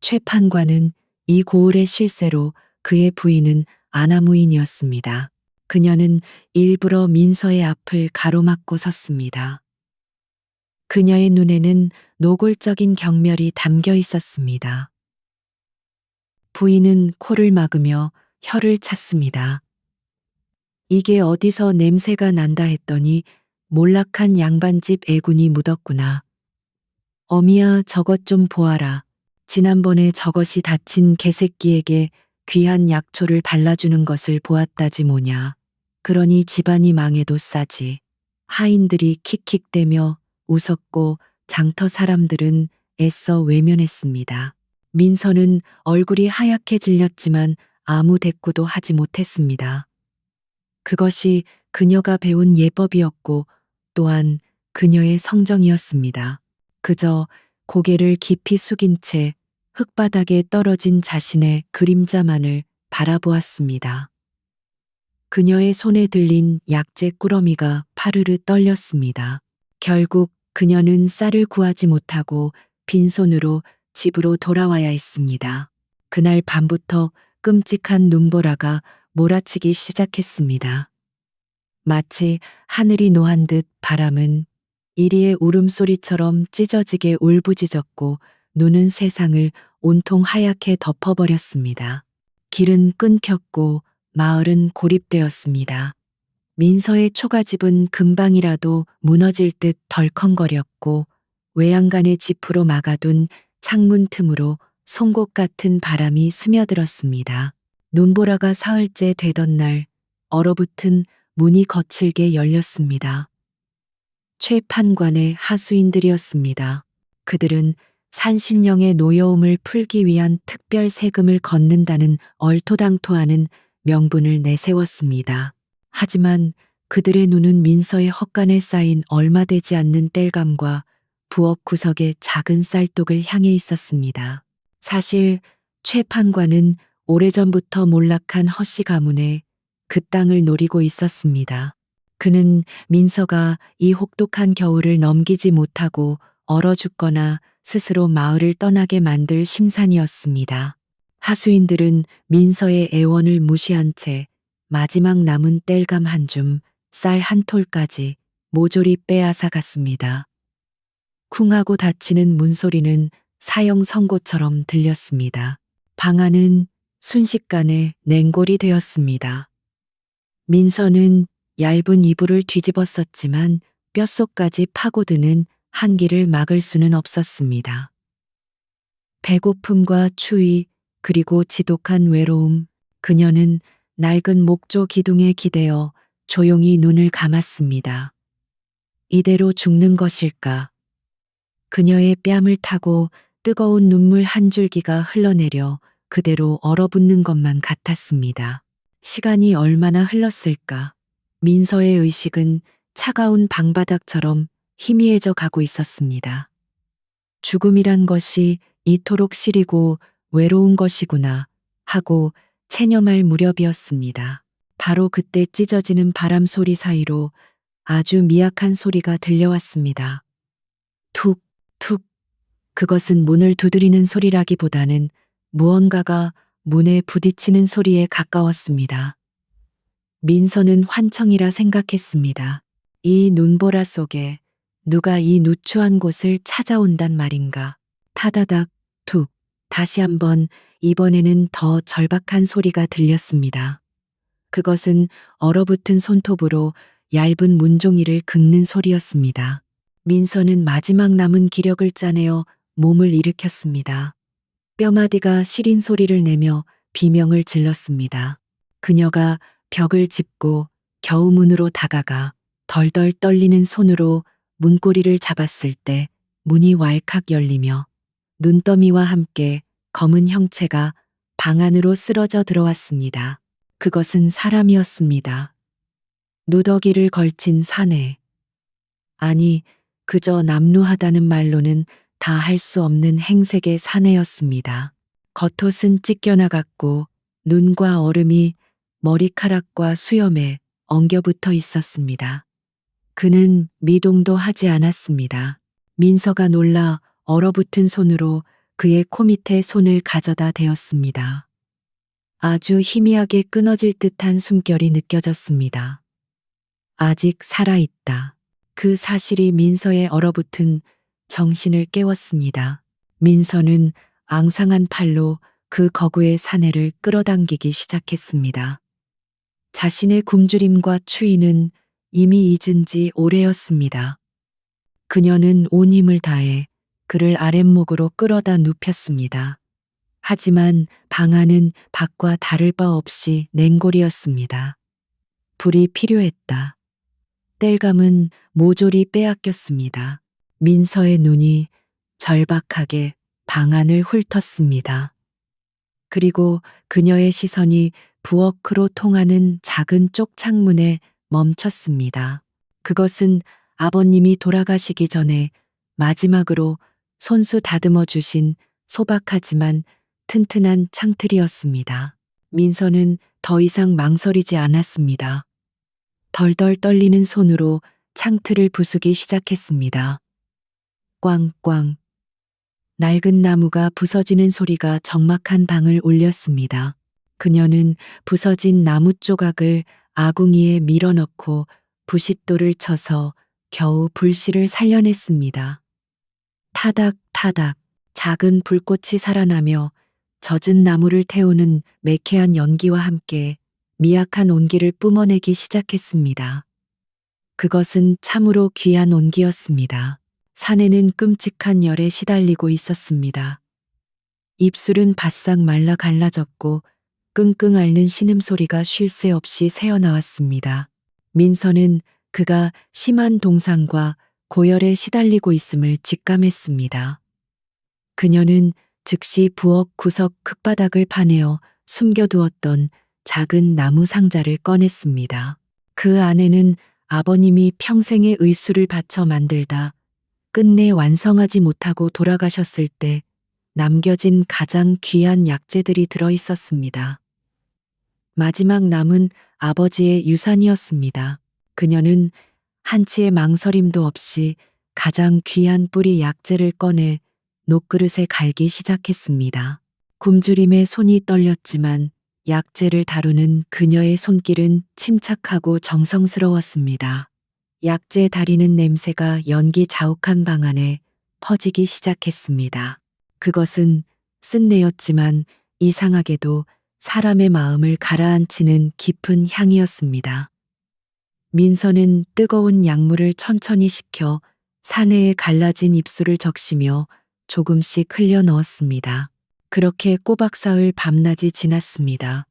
최판관은 이 고을의 실세로 그의 부인은 아나무인이었습니다. 그녀는 일부러 민서의 앞을 가로막고 섰습니다. 그녀의 눈에는 노골적인 경멸이 담겨 있었습니다. 부인은 코를 막으며 혀를 찼습니다. 이게 어디서 냄새가 난다 했더니 몰락한 양반집 애군이 묻었구나. 어미야 저것 좀 보아라. 지난번에 저것이 다친 개새끼에게 귀한 약초를 발라주는 것을 보았다지 뭐냐. 그러니 집안이 망해도 싸지. 하인들이 킥킥대며 웃었고 장터 사람들은 애써 외면했습니다. 민서는 얼굴이 하얗게 질렸지만 아무 대꾸도 하지 못했습니다. 그것이 그녀가 배운 예법이었고 또한 그녀의 성정이었습니다. 그저 고개를 깊이 숙인 채 흙바닥에 떨어진 자신의 그림자만을 바라보았습니다. 그녀의 손에 들린 약재 꾸러미가 파르르 떨렸습니다. 결국 그녀는 쌀을 구하지 못하고 빈손으로 집으로 돌아와야 했습니다. 그날 밤부터 끔찍한 눈보라가 몰아치기 시작했습니다. 마치 하늘이 노한 듯 바람은 이리의 울음소리처럼 찢어지게 울부짖었고 눈은 세상을 온통 하얗게 덮어버렸습니다. 길은 끊겼고 마을은 고립되었습니다. 민서의 초가집은 금방이라도 무너질 듯 덜컹거렸고 외양간의 지프로 막아둔 창문 틈으로 송곳 같은 바람이 스며들었습니다. 눈보라가 사흘째 되던 날 얼어붙은 문이 거칠게 열렸습니다. 최판관의 하수인들이었습니다. 그들은 산신령의 노여움을 풀기 위한 특별 세금을 걷는다는 얼토당토하는 명분을 내세웠습니다. 하지만 그들의 눈은 민서의 헛간에 쌓인 얼마 되지 않는 땔감과 부엌 구석의 작은 쌀독을 향해 있었습니다. 사실 최 판관은 오래전부터 몰락한 허씨 가문에 그 땅을 노리고 있었습니다. 그는 민서가 이 혹독한 겨울을 넘기지 못하고 얼어 죽거나 스스로 마을을 떠나게 만들 심산이었습니다. 하수인들은 민서의 애원을 무시한 채 마지막 남은 땔감 한 줌, 쌀 한 톨까지 모조리 빼앗아 갔습니다. 쿵하고 닫히는 문소리는 사형 선고처럼 들렸습니다. 방 안은 순식간에 냉골이 되었습니다. 민서는 얇은 이불을 뒤집었었지만 뼛속까지 파고드는 한기를 막을 수는 없었습니다. 배고픔과 추위 그리고 지독한 외로움, 그녀는 낡은 목조 기둥에 기대어 조용히 눈을 감았습니다. 이대로 죽는 것일까? 그녀의 뺨을 타고 뜨거운 눈물 한 줄기가 흘러내려 그대로 얼어붙는 것만 같았습니다. 시간이 얼마나 흘렀을까? 민서의 의식은 차가운 방바닥처럼 희미해져 가고 있었습니다. 죽음이란 것이 이토록 시리고 외로운 것이구나 하고 체념할 무렵이었습니다. 바로 그때 찢어지는 바람 소리 사이로 아주 미약한 소리가 들려왔습니다. 툭, 툭. 그것은 문을 두드리는 소리라기보다는 무언가가 문에 부딪히는 소리에 가까웠습니다. 민서는 환청이라 생각했습니다. 이 눈보라 속에 누가 이 누추한 곳을 찾아온단 말인가. 타다닥, 툭. 다시 한번 이번에는 더 절박한 소리가 들렸습니다. 그것은 얼어붙은 손톱으로 얇은 문종이를 긁는 소리였습니다. 민서는 마지막 남은 기력을 짜내어 몸을 일으켰습니다. 뼈마디가 시린 소리를 내며 비명을 질렀습니다. 그녀가 벽을 짚고 겨우 문으로 다가가 덜덜 떨리는 손으로 문고리를 잡았을 때 문이 왈칵 열리며 눈더미와 함께 검은 형체가 방 안으로 쓰러져 들어왔습니다. 그것은 사람이었습니다. 누더기를 걸친 사내. 아니, 그저 남루하다는 말로는 다 할 수 없는 행색의 사내였습니다. 겉옷은 찢겨나갔고 눈과 얼음이 머리카락과 수염에 엉겨붙어 있었습니다. 그는 미동도 하지 않았습니다. 민서가 놀라 얼어붙은 손으로 그의 코 밑에 손을 가져다 대었습니다. 아주 희미하게 끊어질 듯한 숨결이 느껴졌습니다. 아직 살아있다. 그 사실이 민서의 얼어붙은 정신을 깨웠습니다. 민서는 앙상한 팔로 그 거구의 사내를 끌어당기기 시작했습니다. 자신의 굶주림과 추위는 이미 잊은 지 오래였습니다. 그녀는 온 힘을 다해 그를 아랫목으로 끌어다 눕혔습니다. 하지만 방 안은 밖과 다를 바 없이 냉골이었습니다. 불이 필요했다. 땔감은 모조리 빼앗겼습니다. 민서의 눈이 절박하게 방 안을 훑었습니다. 그리고 그녀의 시선이 부엌으로 통하는 작은 쪽 창문에 멈췄습니다. 그것은 아버님이 돌아가시기 전에 마지막으로 손수 다듬어 주신 소박하지만 튼튼한 창틀이었습니다. 민서는 더 이상 망설이지 않았습니다. 덜덜 떨리는 손으로 창틀을 부수기 시작했습니다. 꽝꽝. 낡은 나무가 부서지는 소리가 적막한 방을 울렸습니다. 그녀는 부서진 나무 조각을 아궁이에 밀어넣고 부싯돌을 쳐서 겨우 불씨를 살려냈습니다. 타닥 타닥 작은 불꽃이 살아나며 젖은 나무를 태우는 매캐한 연기와 함께 미약한 온기를 뿜어내기 시작했습니다. 그것은 참으로 귀한 온기였습니다. 사내는 끔찍한 열에 시달리고 있었습니다. 입술은 바싹 말라 갈라졌고 끙끙 앓는 신음소리가 쉴 새 없이 새어나왔습니다. 민서는 그가 심한 동상과 고열에 시달리고 있음을 직감했습니다. 그녀는 즉시 부엌 구석 흙바닥을 파내어 숨겨두었던 작은 나무 상자를 꺼냈습니다. 그 안에는 아버님이 평생의 의술을 바쳐 만들다 끝내 완성하지 못하고 돌아가셨을 때 남겨진 가장 귀한 약재들이 들어 있었습니다. 마지막 남은 아버지의 유산이었습니다. 그녀는 한치의 망설임도 없이 가장 귀한 뿌리 약재를 꺼내 녹그릇에 갈기 시작했습니다. 굶주림에 손이 떨렸지만 약재를 다루는 그녀의 손길은 침착하고 정성스러웠습니다. 약재 다리는 냄새가 연기 자욱한 방 안에 퍼지기 시작했습니다. 그것은 쓴내였지만 이상하게도 사람의 마음을 가라앉히는 깊은 향이었습니다. 민서는 뜨거운 약물을 천천히 식혀 사내에 갈라진 입술을 적시며 조금씩 흘려 넣었습니다. 그렇게 꼬박 사흘 밤낮이 지났습니다.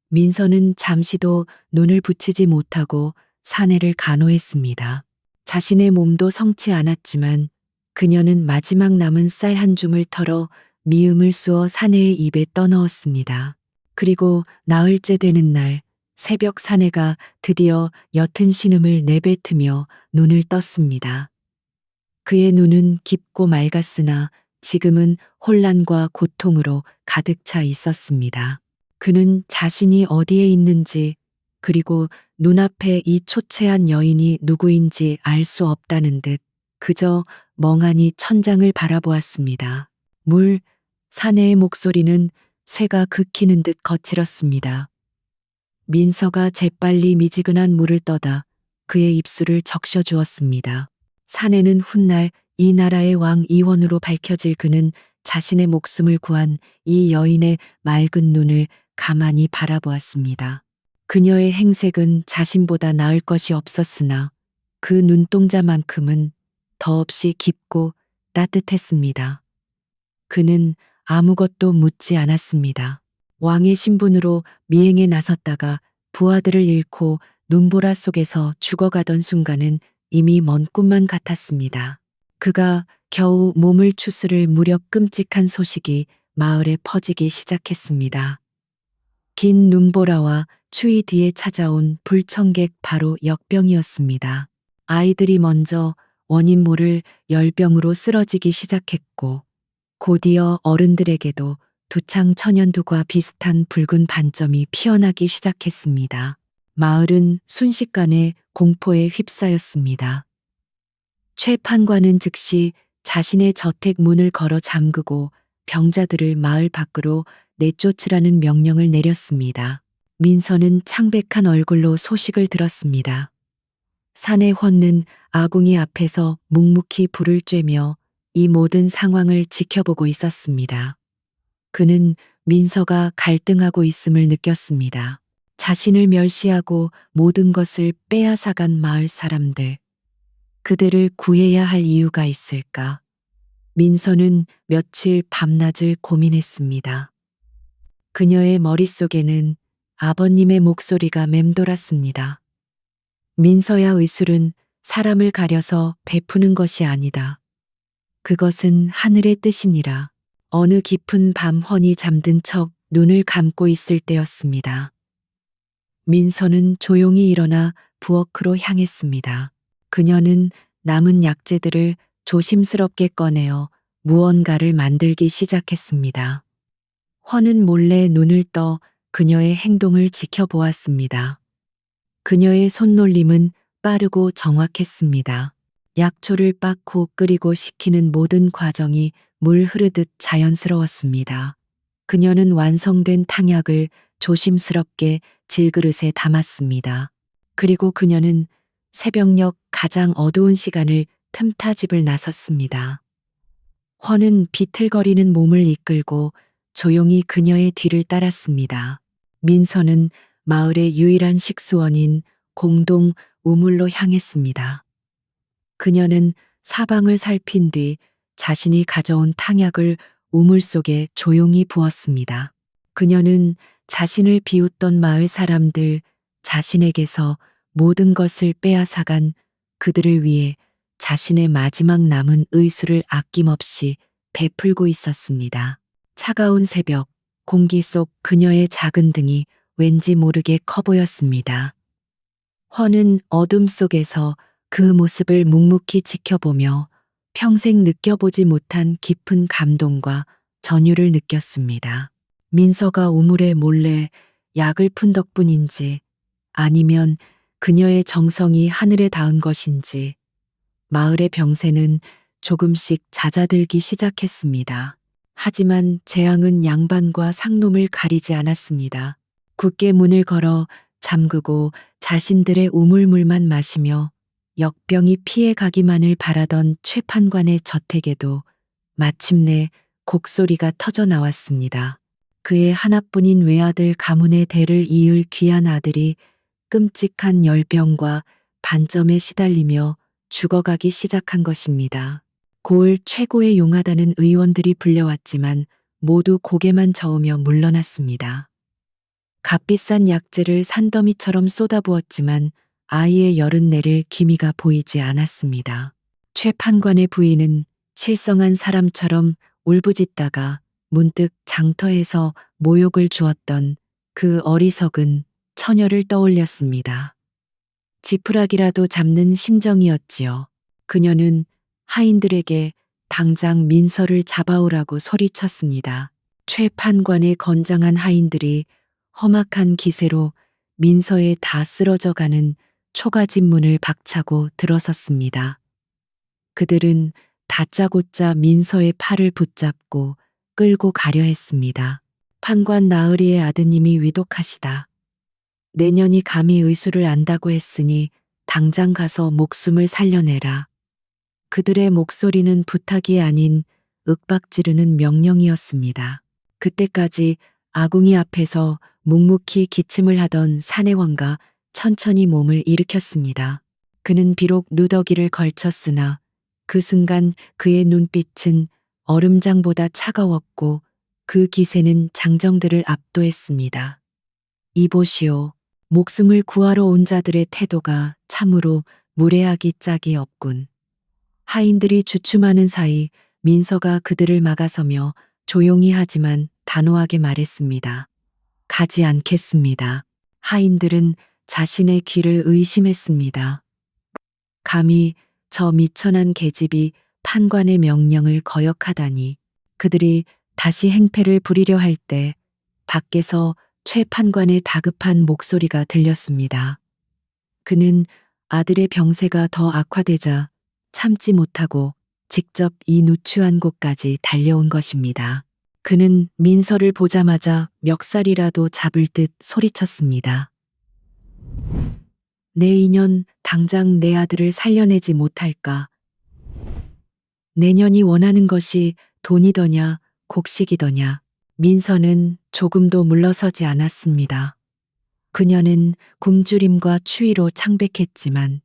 민서는 잠시도 눈을 붙이지 못하고 사내를 간호했습니다. 자신의 몸도 성치 않았지만 그녀는 마지막 남은 쌀 한 줌을 털어 미음을 쏘어 사내의 입에 떠넣었습니다. 그리고 나흘째 되는 날 새벽 사내가 드디어 옅은 신음을 내뱉으며 눈을 떴습니다. 그의 눈은 깊고 맑았으나 지금은 혼란과 고통으로 가득 차 있었습니다. 그는 자신이 어디에 있는지 그리고 눈앞에 이 초췌한 여인이 누구인지 알 수 없다는 듯 그저 멍하니 천장을 바라보았습니다. 사내의 목소리는 쇠가 긁히는 듯 거칠었습니다. 민서가 재빨리 미지근한 물을 떠다 그의 입술을 적셔 주었습니다. 사내는 훗날 이 나라의 왕 이원으로 밝혀질 그는 자신의 목숨을 구한 이 여인의 맑은 눈을 가만히 바라보았습니다. 그녀의 행색은 자신보다 나을 것이 없었으나 그 눈동자만큼은 더없이 깊고 따뜻했습니다. 그는 아무것도 묻지 않았습니다. 왕의 신분으로 미행에 나섰다가 부하들을 잃고 눈보라 속에서 죽어가던 순간은 이미 먼 꿈만 같았습니다. 그가 겨우 몸을 추스를 무렵 끔찍한 소식이 마을에 퍼지기 시작했습니다. 긴 눈보라와 추위 뒤에 찾아온 불청객 바로 역병이었습니다. 아이들이 먼저 원인 모를 열병으로 쓰러지기 시작했고 곧이어 어른들에게도 두창 천연두과 비슷한 붉은 반점이 피어나기 시작했습니다. 마을은 순식간에 공포에 휩싸였습니다. 최 판관은 즉시 자신의 저택 문을 걸어 잠그고 병자들을 마을 밖으로 내쫓으라는 명령을 내렸습니다. 민서는 창백한 얼굴로 소식을 들었습니다. 사내 훤는 아궁이 앞에서 묵묵히 불을 쬐며 이 모든 상황을 지켜보고 있었습니다. 그는 민서가 갈등하고 있음을 느꼈습니다. 자신을 멸시하고 모든 것을 빼앗아간 마을 사람들. 그들을 구해야 할 이유가 있을까? 민서는 며칠 밤낮을 고민했습니다. 그녀의 머릿속에는 아버님의 목소리가 맴돌았습니다. 민서야, 의술은 사람을 가려서 베푸는 것이 아니다. 그것은 하늘의 뜻이니라. 어느 깊은 밤 훤히 잠든 척 눈을 감고 있을 때였습니다. 민서는 조용히 일어나 부엌으로 향했습니다. 그녀는 남은 약재들을 조심스럽게 꺼내어 무언가를 만들기 시작했습니다. 훤은 몰래 눈을 떠 그녀의 행동을 지켜보았습니다. 그녀의 손놀림은 빠르고 정확했습니다. 약초를 빻고 끓이고 식히는 모든 과정이 물 흐르듯 자연스러웠습니다. 그녀는 완성된 탕약을 조심스럽게 질그릇에 담았습니다. 그리고 그녀는 새벽녘 가장 어두운 시간을 틈타 집을 나섰습니다. 훤은 비틀거리는 몸을 이끌고 조용히 그녀의 뒤를 따랐습니다. 민서는 마을의 유일한 식수원인 공동 우물로 향했습니다. 그녀는 사방을 살핀 뒤 자신이 가져온 탕약을 우물 속에 조용히 부었습니다. 그녀는 자신을 비웃던 마을 사람들, 자신에게서 모든 것을 빼앗아간 그들을 위해 자신의 마지막 남은 의술을 아낌없이 베풀고 있었습니다. 차가운 새벽, 공기 속 그녀의 작은 등이 왠지 모르게 커 보였습니다. 허는 어둠 속에서 그 모습을 묵묵히 지켜보며 평생 느껴보지 못한 깊은 감동과 전율을 느꼈습니다. 민서가 우물에 몰래 약을 푼 덕분인지 아니면 그녀의 정성이 하늘에 닿은 것인지 마을의 병세는 조금씩 잦아들기 시작했습니다. 하지만 재앙은 양반과 상놈을 가리지 않았습니다. 굳게 문을 걸어 잠그고 자신들의 우물물만 마시며 역병이 피해가기만을 바라던 최판관의 저택에도 마침내 곡소리가 터져 나왔습니다. 그의 하나뿐인 외아들 가문의 대를 이을 귀한 아들이 끔찍한 열병과 반점에 시달리며 죽어가기 시작한 것입니다. 고을 최고의 용하다는 의원들이 불려왔지만 모두 고개만 저으며 물러났습니다. 값비싼 약재를 산더미처럼 쏟아부었지만 아이의 열은 내릴 기미가 보이지 않았습니다. 최 판관의 부인은 실성한 사람처럼 울부짖다가 문득 장터에서 모욕을 주었던 그 어리석은 처녀를 떠올렸습니다. 지푸라기라도 잡는 심정이었지요. 그녀는 하인들에게 당장 민서를 잡아오라고 소리쳤습니다. 최 판관의 건장한 하인들이 험악한 기세로 민서에 다 쓰러져가는 초가집 문을 박차고 들어섰습니다. 그들은 다짜고짜 민서의 팔을 붙잡고 끌고 가려 했습니다. 판관 나으리의 아드님이 위독하시다. 내년이 감히 의수를 안다고 했으니 당장 가서 목숨을 살려내라. 그들의 목소리는 부탁이 아닌 윽박지르는 명령이었습니다. 그때까지 아궁이 앞에서 묵묵히 기침을 하던 사내왕가 천천히 몸을 일으켰습니다. 그는 비록 누더기를 걸쳤으나 그 순간 그의 눈빛은 얼음장보다 차가웠고 그 기세는 장정들을 압도했습니다. 이보시오. 목숨을 구하러 온 자들의 태도가 참으로 무례하기 짝이 없군. 하인들이 주춤하는 사이 민서가 그들을 막아서며 조용히 하지만 단호하게 말했습니다. 가지 않겠습니다. 하인들은 자신의 귀를 의심했습니다. 감히 저 미천한 계집이 판관의 명령을 거역하다니. 그들이 다시 행패를 부리려 할 때 밖에서 최 판관의 다급한 목소리가 들렸습니다. 그는 아들의 병세가 더 악화되자 참지 못하고 직접 이 누추한 곳까지 달려온 것입니다. 그는 민서를 보자마자 멱살이라도 잡을 듯 소리쳤습니다. 내 인연 당장 내 아들을 살려내지 못할까? 내년이 원하는 것이 돈이더냐 곡식이더냐. 민서는 조금도 물러서지 않았습니다. 그녀는 굶주림과 추위로 창백했지만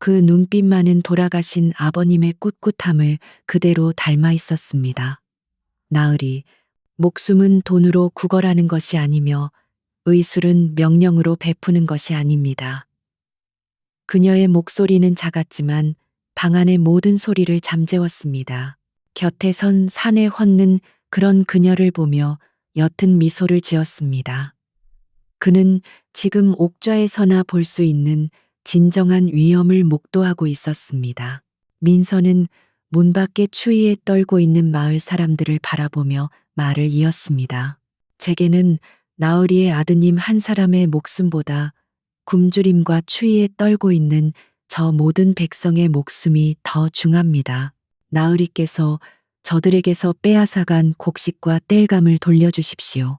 그 눈빛만은 돌아가신 아버님의 꿋꿋함을 그대로 닮아 있었습니다. 나으리, 목숨은 돈으로 구걸하는 것이 아니며 의술은 명령으로 베푸는 것이 아닙니다. 그녀의 목소리는 작았지만 방 안의 모든 소리를 잠재웠습니다. 곁에 선 사내 헛는 그런 그녀를 보며 옅은 미소를 지었습니다. 그는 지금 옥좌에서나 볼 수 있는 진정한 위험을 목도하고 있었습니다. 민서는 문 밖에 추위에 떨고 있는 마을 사람들을 바라보며 말을 이었습니다. 제게는 나으리의 아드님 한 사람의 목숨보다 굶주림과 추위에 떨고 있는 저 모든 백성의 목숨이 더 중합니다. 나으리께서 저들에게서 빼앗아간 곡식과 땔감을 돌려주십시오.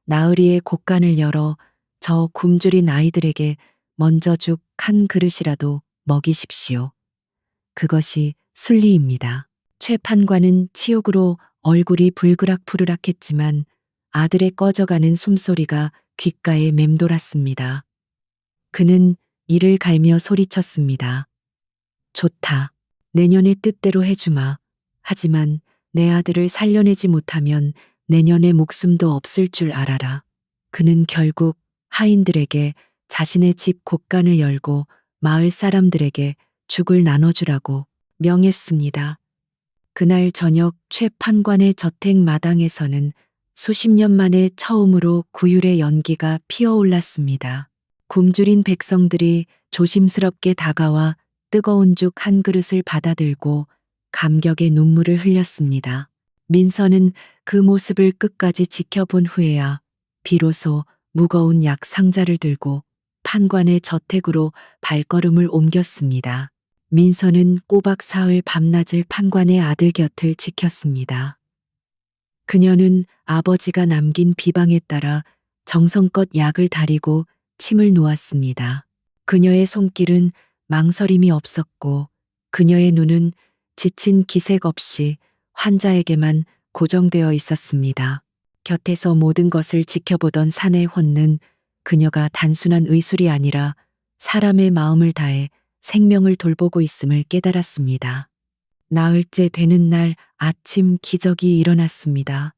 나으리의 곡간을 열어 저 굶주린 아이들에게 먼저 죽 한 그릇이라도 먹이십시오. 그것이 순리입니다. 최 판관은 치욕으로 얼굴이 불그락푸르락했지만 아들의 꺼져가는 숨소리가 귓가에 맴돌았습니다. 그는 이를 갈며 소리쳤습니다. 좋다. 내년의 뜻대로 해주마. 하지만 내 아들을 살려내지 못하면 내년의 목숨도 없을 줄 알아라. 그는 결국 하인들에게 자신의 집 곳간을 열고 마을 사람들에게 죽을 나눠주라고 명했습니다. 그날 저녁 최 판관의 저택 마당에서는 수십 년 만에 처음으로 구휼의 연기가 피어올랐습니다. 굶주린 백성들이 조심스럽게 다가와 뜨거운 죽 한 그릇을 받아들고 감격의 눈물을 흘렸습니다. 민서는 그 모습을 끝까지 지켜본 후에야 비로소 무거운 약 상자를 들고 판관의 저택으로 발걸음을 옮겼습니다. 민서는 꼬박 사흘 밤낮을 판관의 아들 곁을 지켰습니다. 그녀는 아버지가 남긴 비방에 따라 정성껏 약을 다리고 침을 놓았습니다. 그녀의 손길은 망설임이 없었고 그녀의 눈은 지친 기색 없이 환자에게만 고정되어 있었습니다. 곁에서 모든 것을 지켜보던 사내 혼는 그녀가 단순한 의술이 아니라 사람의 마음을 다해 생명을 돌보고 있음을 깨달았습니다. 나흘째 되는 날 아침 기적이 일어났습니다.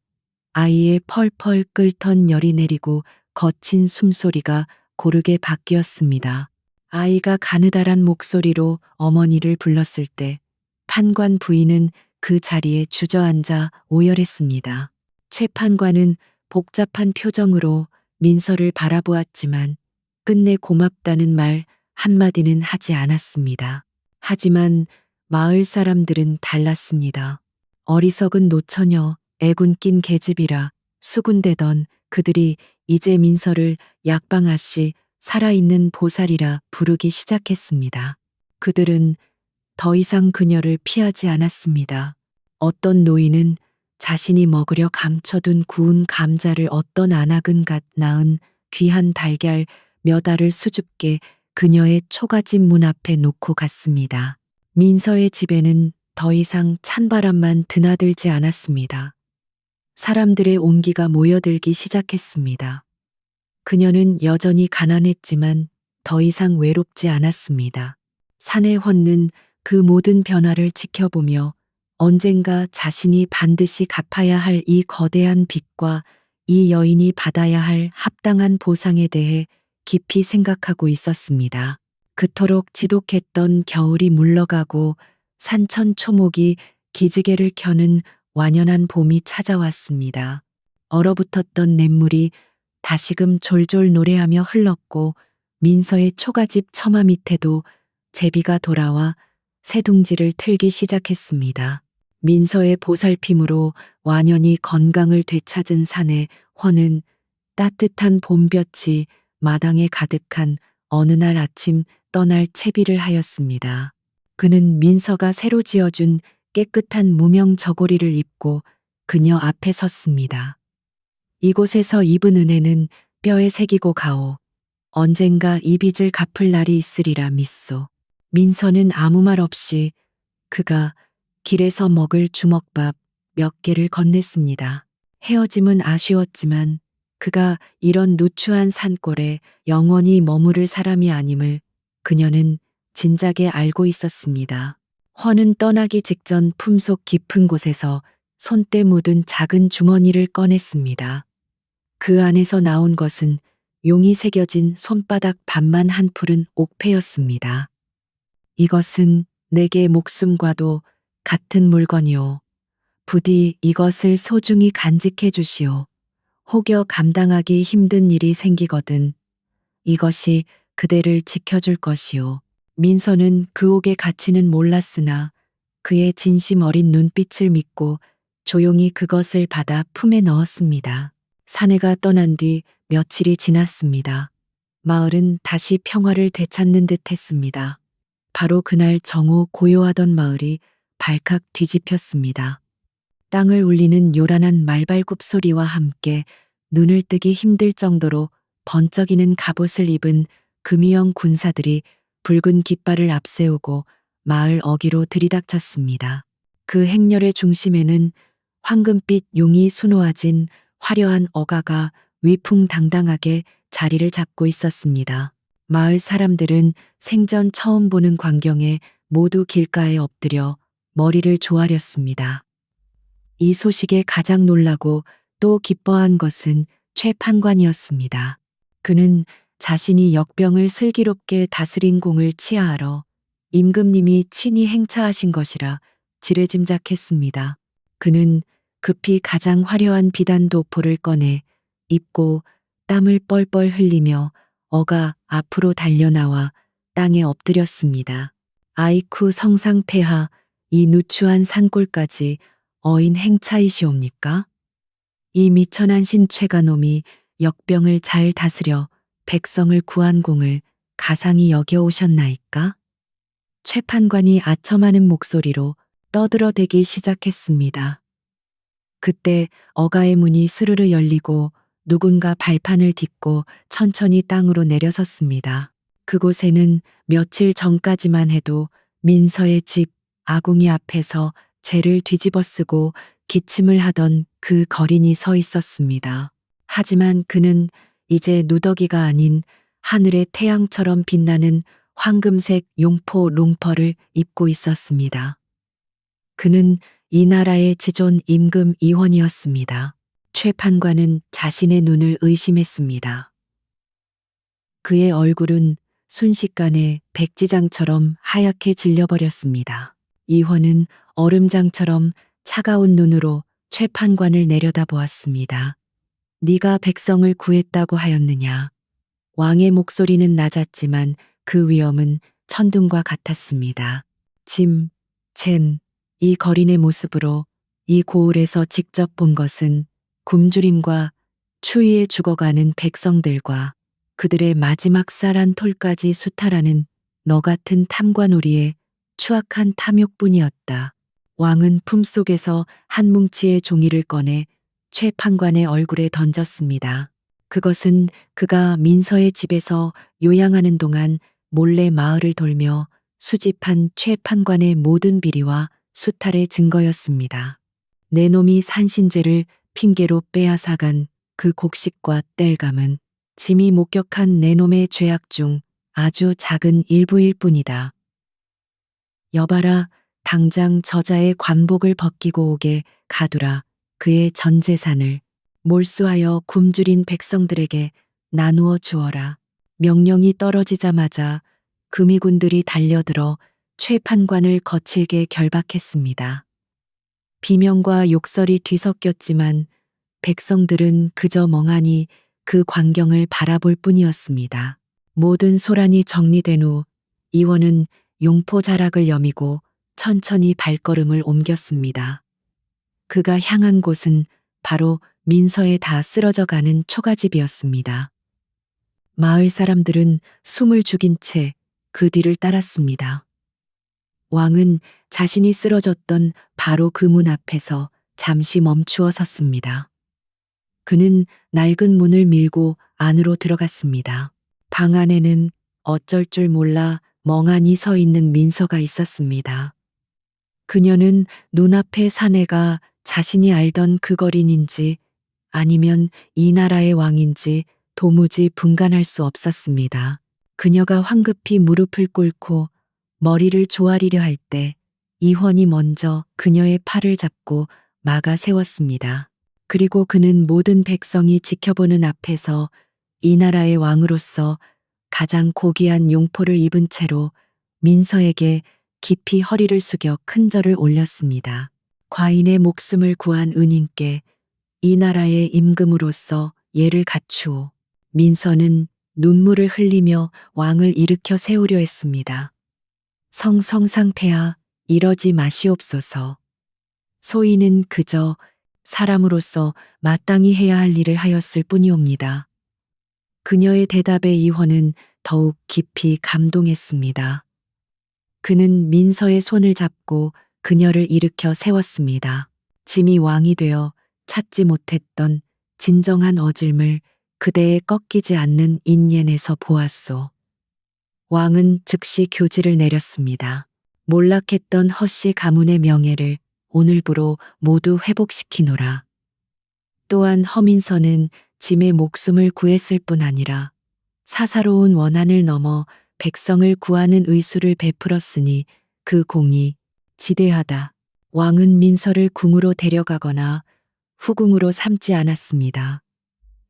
아이의 펄펄 끓던 열이 내리고 거친 숨소리가 고르게 바뀌었습니다. 아이가 가느다란 목소리로 어머니를 불렀을 때 판관 부인은 그 자리에 주저앉아 오열했습니다. 최 판관은 복잡한 표정으로 민서를 바라보았지만 끝내 고맙다는 말 한마디는 하지 않았습니다. 하지만 마을 사람들은 달랐습니다. 어리석은 노처녀, 애군 낀 계집이라 수군대던 그들이 이제 민서를 약방아씨 살아있는 보살이라 부르기 시작했습니다. 그들은 더 이상 그녀를 피하지 않았습니다. 어떤 노인은 자신이 먹으려 감춰둔 구운 감자를 어떤 안악은갓 낳은 귀한 달걀 몇 알을 수줍게 그녀의 초가집 문 앞에 놓고 갔습니다. 민서의 집에는 더 이상 찬바람만 드나들지 않았습니다. 사람들의 온기가 모여들기 시작했습니다. 그녀는 여전히 가난했지만 더 이상 외롭지 않았습니다. 산의 헌는 그 모든 변화를 지켜보며 언젠가 자신이 반드시 갚아야 할 이 거대한 빚과 이 여인이 받아야 할 합당한 보상에 대해 깊이 생각하고 있었습니다. 그토록 지독했던 겨울이 물러가고 산천 초목이 기지개를 켜는 완연한 봄이 찾아왔습니다. 얼어붙었던 냇물이 다시금 졸졸 노래하며 흘렀고 민서의 초가집 처마 밑에도 제비가 돌아와 새둥지를 틀기 시작했습니다. 민서의 보살핌으로 완연히 건강을 되찾은 산의 헌은 따뜻한 봄볕이 마당에 가득한 어느 날 아침 떠날 채비를 하였습니다. 그는 민서가 새로 지어준 깨끗한 무명 저고리를 입고 그녀 앞에 섰습니다. 이곳에서 입은 은혜는 뼈에 새기고 가오. 언젠가 이 빚을 갚을 날이 있으리라 믿소. 민서는 아무 말 없이 그가 길에서 먹을 주먹밥 몇 개를 건넸습니다. 헤어짐은 아쉬웠지만 그가 이런 누추한 산골에 영원히 머무를 사람이 아님을 그녀는 진작에 알고 있었습니다. 헌은 떠나기 직전 품속 깊은 곳에서 손때 묻은 작은 주머니를 꺼냈습니다. 그 안에서 나온 것은 용이 새겨진 손바닥 반만 한 푸른 옥패였습니다. 이것은 내게 목숨과도 같은 물건이오. 부디 이것을 소중히 간직해 주시오. 혹여 감당하기 힘든 일이 생기거든 이것이 그대를 지켜줄 것이오. 민서는 그 옥의 가치는 몰랐으나 그의 진심 어린 눈빛을 믿고 조용히 그것을 받아 품에 넣었습니다. 사내가 떠난 뒤 며칠이 지났습니다. 마을은 다시 평화를 되찾는 듯 했습니다. 바로 그날 정오 고요하던 마을이 발칵 뒤집혔습니다. 땅을 울리는 요란한 말발굽 소리와 함께 눈을 뜨기 힘들 정도로 번쩍이는 갑옷을 입은 금이형 군사들이 붉은 깃발을 앞세우고 마을 어귀로 들이닥쳤습니다. 그 행렬의 중심에는 황금빛 용이 수놓아진 화려한 어가가 위풍당당하게 자리를 잡고 있었습니다. 마을 사람들은 생전 처음 보는 광경에 모두 길가에 엎드려 머리를 조아렸습니다. 이 소식에 가장 놀라고 또 기뻐한 것은 최 판관이었습니다. 그는 자신이 역병을 슬기롭게 다스린 공을 치하하러 임금님이 친히 행차하신 것이라 지레짐작했습니다. 그는 급히 가장 화려한 비단 도포를 꺼내 입고 땀을 뻘뻘 흘리며 어가 앞으로 달려나와 땅에 엎드렸습니다. 아이쿠 성상폐하, 이 누추한 산골까지 어인 행차이시옵니까? 이 미천한 신최가놈이 역병을 잘 다스려 백성을 구한 공을 가상히 여겨오셨나이까? 최판관이 아첨하는 목소리로 떠들어대기 시작했습니다. 그때 어가의 문이 스르르 열리고 누군가 발판을 딛고 천천히 땅으로 내려섰습니다. 그곳에는 며칠 전까지만 해도 민서의 집 아궁이 앞에서 재를 뒤집어쓰고 기침을 하던 그 거린이 서 있었습니다. 하지만 그는 이제 누더기가 아닌 하늘의 태양처럼 빛나는 황금색 용포 롱퍼를 입고 있었습니다. 그는 이 나라의 지존 임금 이원이었습니다. 최판관은 자신의 눈을 의심했습니다. 그의 얼굴은 순식간에 백지장처럼 하얗게 질려버렸습니다. 이원은 얼음장처럼 차가운 눈으로 최판관을 내려다보았습니다. 네가 백성을 구했다고 하였느냐? 왕의 목소리는 낮았지만 그 위엄은 천둥과 같았습니다. 이 거린의 모습으로 이 고을에서 직접 본 것은 굶주림과 추위에 죽어가는 백성들과 그들의 마지막 쌀한 톨까지 수탈하는 너 같은 탐관오리의 추악한 탐욕뿐이었다. 왕은 품속에서 한 뭉치의 종이를 꺼내 최판관의 얼굴에 던졌습니다. 그것은 그가 민서의 집에서 요양하는 동안 몰래 마을을 돌며 수집한 최판관의 모든 비리와 수탈의 증거였습니다. 내 놈이 산신제를 핑계로 빼앗아간 그 곡식과 땔감은 짐이 목격한 내 놈의 죄악 중 아주 작은 일부일 뿐이다. 여봐라, 당장 저자의 관복을 벗기고 오게 가두라. 그의 전 재산을 몰수하여 굶주린 백성들에게 나누어 주어라. 명령이 떨어지자마자 금이군들이 달려들어 최판관을 거칠게 결박했습니다. 비명과 욕설이 뒤섞였지만 백성들은 그저 멍하니 그 광경을 바라볼 뿐이었습니다. 모든 소란이 정리된 후 이원은 용포 자락을 여미고 천천히 발걸음을 옮겼습니다. 그가 향한 곳은 바로 민서에 다 쓰러져가는 초가집이었습니다. 마을 사람들은 숨을 죽인 채 그 뒤를 따랐습니다. 왕은 자신이 쓰러졌던 바로 그 문 앞에서 잠시 멈추어 섰습니다. 그는 낡은 문을 밀고 안으로 들어갔습니다. 방 안에는 어쩔 줄 몰라 멍하니 서 있는 민서가 있었습니다. 그녀는 눈앞의 사내가 자신이 알던 그 거린인지 아니면 이 나라의 왕인지 도무지 분간할 수 없었습니다. 그녀가 황급히 무릎을 꿇고 머리를 조아리려 할 때 이원이 먼저 그녀의 팔을 잡고 막아 세웠습니다. 그리고 그는 모든 백성이 지켜보는 앞에서 이 나라의 왕으로서 가장 고귀한 용포를 입은 채로 민서에게 깊이 허리를 숙여 큰 절을 올렸습니다. 과인의 목숨을 구한 은인께 이 나라의 임금으로서 예를 갖추오. 민서는 눈물을 흘리며 왕을 일으켜 세우려 했습니다. 성상폐하, 이러지 마시옵소서. 소인은 그저 사람으로서 마땅히 해야 할 일을 하였을 뿐이옵니다. 그녀의 대답에 이원은 더욱 깊이 감동했습니다. 그는 민서의 손을 잡고 그녀를 일으켜 세웠습니다. 짐이 왕이 되어 찾지 못했던 진정한 어질을 그대의 꺾이지 않는 인연에서 보았소. 왕은 즉시 교지를 내렸습니다. 몰락했던 허씨 가문의 명예를 오늘부로 모두 회복시키노라. 또한 허민서는 짐의 목숨을 구했을 뿐 아니라 사사로운 원한을 넘어 백성을 구하는 의수를 베풀었으니 그 공이 지대하다. 왕은 민서를 궁으로 데려가거나 후궁으로 삼지 않았습니다.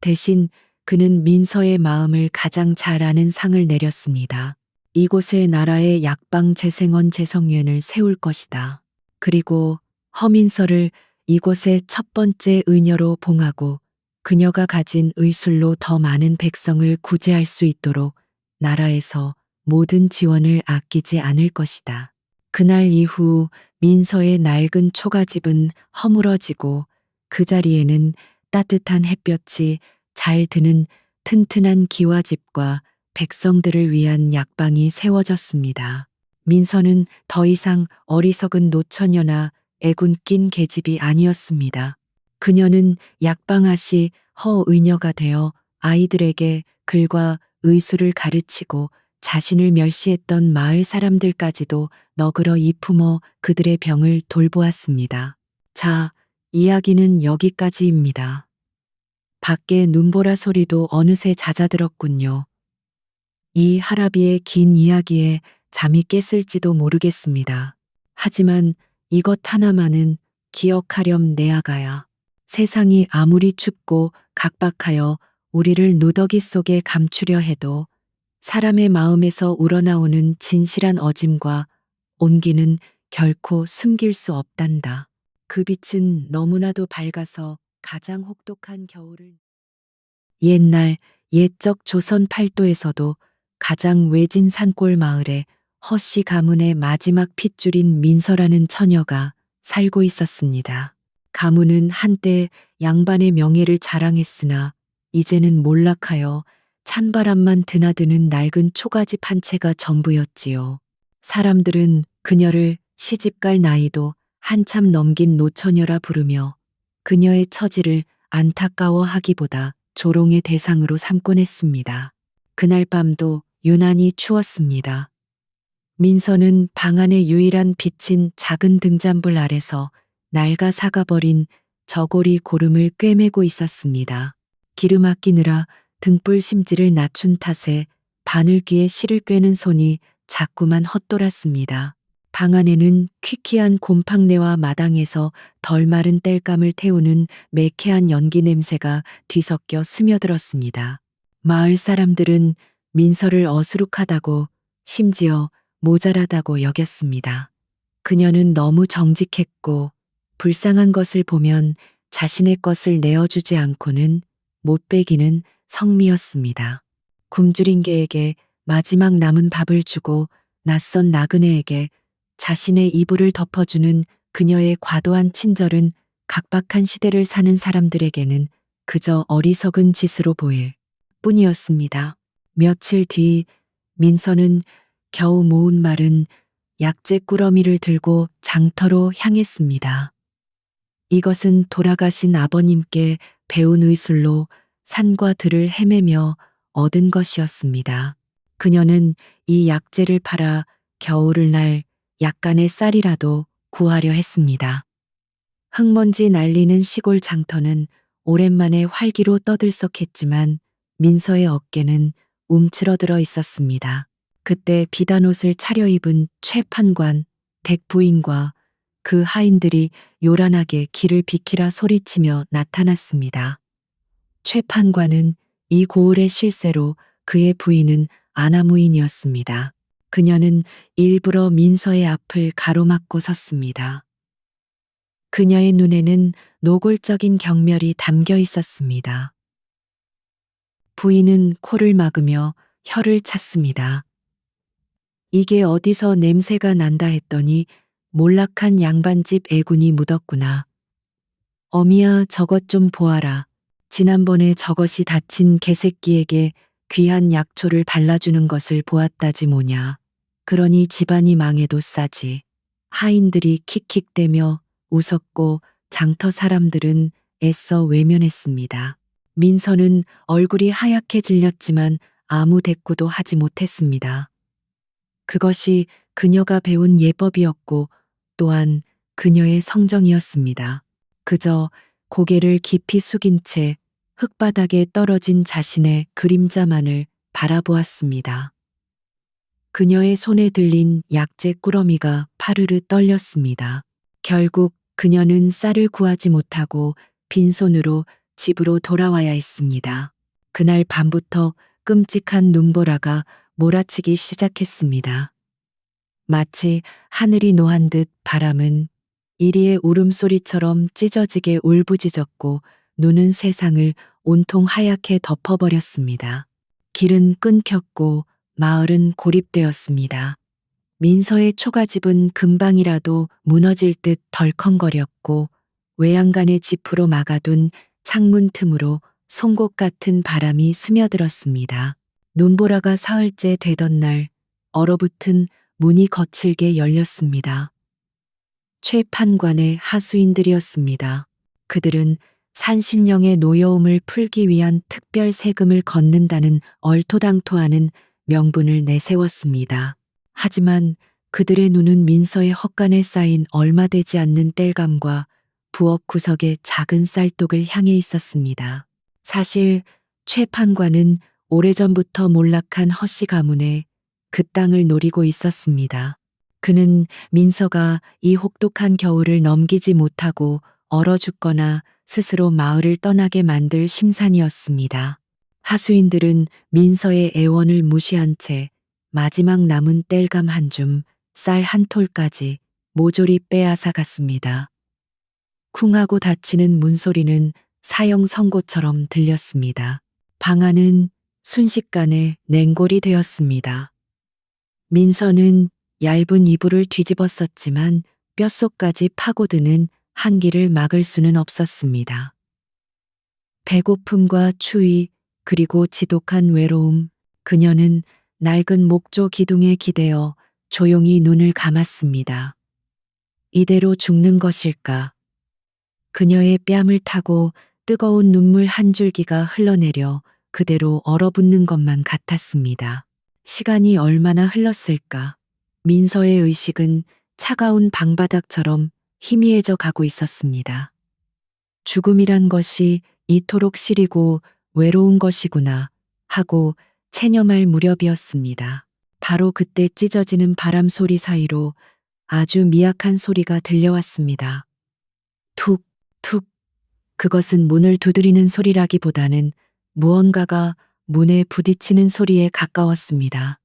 대신 그는 민서의 마음을 가장 잘 아는 상을 내렸습니다. 이곳에 나라의 약방 재생원 재성院을 세울 것이다. 그리고 허민서를 이곳의 첫 번째 의녀로 봉하고 그녀가 가진 의술로 더 많은 백성을 구제할 수 있도록 나라에서 모든 지원을 아끼지 않을 것이다. 그날 이후 민서의 낡은 초가집은 허물어지고 그 자리에는 따뜻한 햇볕이 잘 드는 튼튼한 기와집과 백성들을 위한 약방이 세워졌습니다. 민서는 더 이상 어리석은 노처녀나 애군 낀 계집이 아니었습니다. 그녀는 약방아시 허의녀가 되어 아이들에게 글과 의술을 가르치고 자신을 멸시했던 마을 사람들까지도 너그러 이품어 그들의 병을 돌보았습니다. 자, 이야기는 여기까지입니다. 밖에 눈보라 소리도 어느새 잦아들었군요. 이 하라비의 긴 이야기에 잠이 깼을지도 모르겠습니다. 하지만 이것 하나만은 기억하렴 내 아가야. 세상이 아무리 춥고 각박하여 우리를 누더기 속에 감추려 해도 사람의 마음에서 우러나오는 진실한 어짐과 온기는 결코 숨길 수 없단다. 그 빛은 너무나도 밝아서 가장 혹독한 겨울을 옛날 옛적 조선 팔도에서도 가장 외진 산골 마을에 허씨 가문의 마지막 핏줄인 민서라는 처녀가 살고 있었습니다. 가문은 한때 양반의 명예를 자랑했으나 이제는 몰락하여 찬바람만 드나드는 낡은 초가집 한 채가 전부였지요. 사람들은 그녀를 시집갈 나이도 한참 넘긴 노처녀라 부르며 그녀의 처지를 안타까워하기보다 조롱의 대상으로 삼곤 했습니다. 그날 밤도 유난히 추웠습니다. 민서는 방 안의 유일한 빛인 작은 등잔불 아래서 낡아 사가버린 저고리 고름을 꿰매고 있었습니다. 기름 아끼느라 등불 심지를 낮춘 탓에 바늘귀에 실을 꿰는 손이 자꾸만 헛돌았습니다. 방 안에는 퀴퀴한 곰팡내와 마당에서 덜 마른 땔감을 태우는 매캐한 연기 냄새가 뒤섞여 스며들었습니다. 마을 사람들은 민서를 어수룩하다고 심지어 모자라다고 여겼습니다. 그녀는 너무 정직했고 불쌍한 것을 보면 자신의 것을 내어주지 않고는 못 베기는 성미였습니다. 굶주린 개에게 마지막 남은 밥을 주고 낯선 나그네에게 자신의 이불을 덮어주는 그녀의 과도한 친절은 각박한 시대를 사는 사람들에게는 그저 어리석은 짓으로 보일 뿐이었습니다. 며칠 뒤 민서는 겨우 모은 마른 약재 꾸러미를 들고 장터로 향했습니다. 이것은 돌아가신 아버님께 배운 의술로 산과 들을 헤매며 얻은 것이었습니다. 그녀는 이 약재를 팔아 겨울을 날 약간의 쌀이라도 구하려 했습니다. 흙먼지 날리는 시골 장터는 오랜만에 활기로 떠들썩했지만 민서의 어깨는 움츠러들어 있었습니다. 그때 비단 옷을 차려입은 최판관, 댁부인과 그 하인들이 요란하게 길을 비키라 소리치며 나타났습니다. 최판관은 이 고을의 실세로 그의 부인은 아나무인이었습니다. 그녀는 일부러 민서의 앞을 가로막고 섰습니다. 그녀의 눈에는 노골적인 경멸이 담겨 있었습니다. 부인은 코를 막으며 혀를 찼습니다. 이게 어디서 냄새가 난다 했더니 몰락한 양반집 애군이 묻었구나. 어미야 저것 좀 보아라. 지난번에 저것이 다친 개새끼에게 귀한 약초를 발라주는 것을 보았다지 뭐냐. 그러니 집안이 망해도 싸지. 하인들이 킥킥대며 웃었고 장터 사람들은 애써 외면했습니다. 민서는 얼굴이 하얗게 질렸지만 아무 대꾸도 하지 못했습니다. 그것이 그녀가 배운 예법이었고 또한 그녀의 성정이었습니다. 그저 고개를 깊이 숙인 채 흙바닥에 떨어진 자신의 그림자만을 바라보았습니다. 그녀의 손에 들린 약재 꾸러미가 파르르 떨렸습니다. 결국 그녀는 쌀을 구하지 못하고 빈손으로 집으로 돌아와야 했습니다. 그날 밤부터 끔찍한 눈보라가 몰아치기 시작했습니다. 마치 하늘이 노한 듯 바람은 이리의 울음소리처럼 찢어지게 울부짖었고 눈은 세상을 온통 하얗게 덮어버렸습니다. 길은 끊겼고 마을은 고립되었습니다. 민서의 초가집은 금방이라도 무너질 듯 덜컹거렸고 외양간의 지프로 막아둔 창문 틈으로 송곳 같은 바람이 스며들었습니다. 눈보라가 사흘째 되던 날 얼어붙은 문이 거칠게 열렸습니다. 최 판관의 하수인들이었습니다. 그들은 산신령의 노여움을 풀기 위한 특별 세금을 걷는다는 얼토당토하는 명분을 내세웠습니다. 하지만 그들의 눈은 민서의 헛간에 쌓인 얼마 되지 않는 땔감과 부엌 구석의 작은 쌀독을 향해 있었습니다. 사실 최 판관은 오래전부터 몰락한 허씨 가문에 그 땅을 노리고 있었습니다. 그는 민서가 이 혹독한 겨울을 넘기지 못하고 얼어 죽거나 스스로 마을을 떠나게 만들 심산이었습니다. 하수인들은 민서의 애원을 무시한 채 마지막 남은 땔감 한 줌, 쌀 한 톨까지 모조리 빼앗아 갔습니다. 쿵하고 닫히는 문소리는 사형 선고처럼 들렸습니다. 방 안은 순식간에 냉골이 되었습니다. 민서는 얇은 이불을 뒤집었었지만 뼛속까지 파고드는 한기를 막을 수는 없었습니다. 배고픔과 추위 그리고 지독한 외로움, 그녀는 낡은 목조 기둥에 기대어 조용히 눈을 감았습니다. 이대로 죽는 것일까? 그녀의 뺨을 타고 뜨거운 눈물 한 줄기가 흘러내려 그대로 얼어붙는 것만 같았습니다. 시간이 얼마나 흘렀을까? 민서의 의식은 차가운 방바닥처럼 희미해져 가고 있었습니다. 죽음이란 것이 이토록 시리고 외로운 것이구나 하고 체념할 무렵이었습니다. 바로 그때 찢어지는 바람 소리 사이로 아주 미약한 소리가 들려왔습니다. 툭, 툭. 그것은 문을 두드리는 소리라기보다는 무언가가 문에 부딪히는 소리에 가까웠습니다.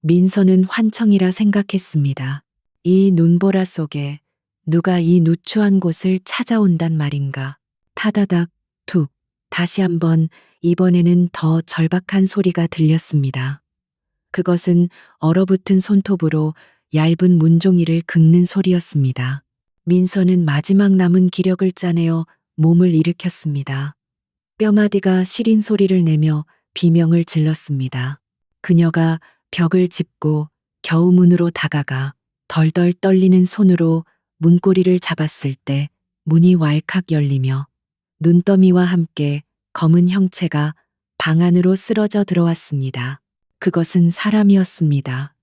민서는 환청이라 생각했습니다. 이 눈보라 속에 누가 이 누추한 곳을 찾아온단 말인가. 타다닥, 툭. 다시 한번 이번에는 더 절박한 소리가 들렸습니다. 그것은 얼어붙은 손톱으로 얇은 문종이를 긁는 소리였습니다. 민서는 마지막 남은 기력을 짜내어 몸을 일으켰습니다. 뼈마디가 시린 소리를 내며 비명을 질렀습니다. 그녀가 벽을 짚고 겨우 문으로 다가가 덜덜 떨리는 손으로 문고리를 잡았을 때 문이 왈칵 열리며 눈더미와 함께 검은 형체가 방 안으로 쓰러져 들어왔습니다. 그것은 사람이었습니다.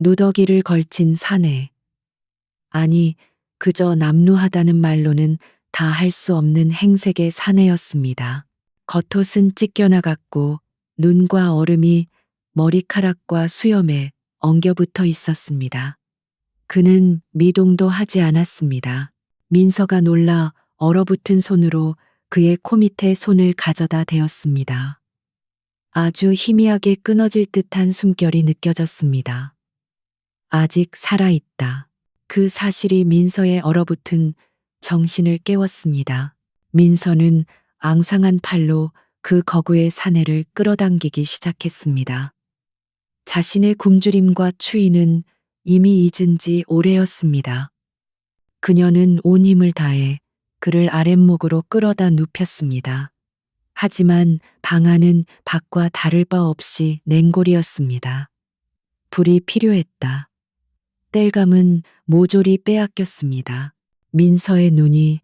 누더기를 걸친 사내. 아니, 그저 남루하다는 말로는 다 할 수 없는 행색의 사내였습니다. 겉옷은 찢겨나갔고 눈과 얼음이 머리카락과 수염에 엉겨붙어 있었습니다. 그는 미동도 하지 않았습니다. 민서가 놀라 얼어붙은 손으로 그의 코 밑에 손을 가져다 대었습니다. 아주 희미하게 끊어질 듯한 숨결이 느껴졌습니다. 아직 살아있다. 그 사실이 민서의 얼어붙은 정신을 깨웠습니다. 민서는 앙상한 팔로 그 거구의 사내를 끌어당기기 시작했습니다. 자신의 굶주림과 추위는 이미 잊은 지 오래였습니다. 그녀는 온 힘을 다해 그를 아랫목으로 끌어다 눕혔습니다. 하지만 방 안은 밖과 다를 바 없이 냉골이었습니다. 불이 필요했다. 땔감은 모조리 빼앗겼습니다. 민서의 눈이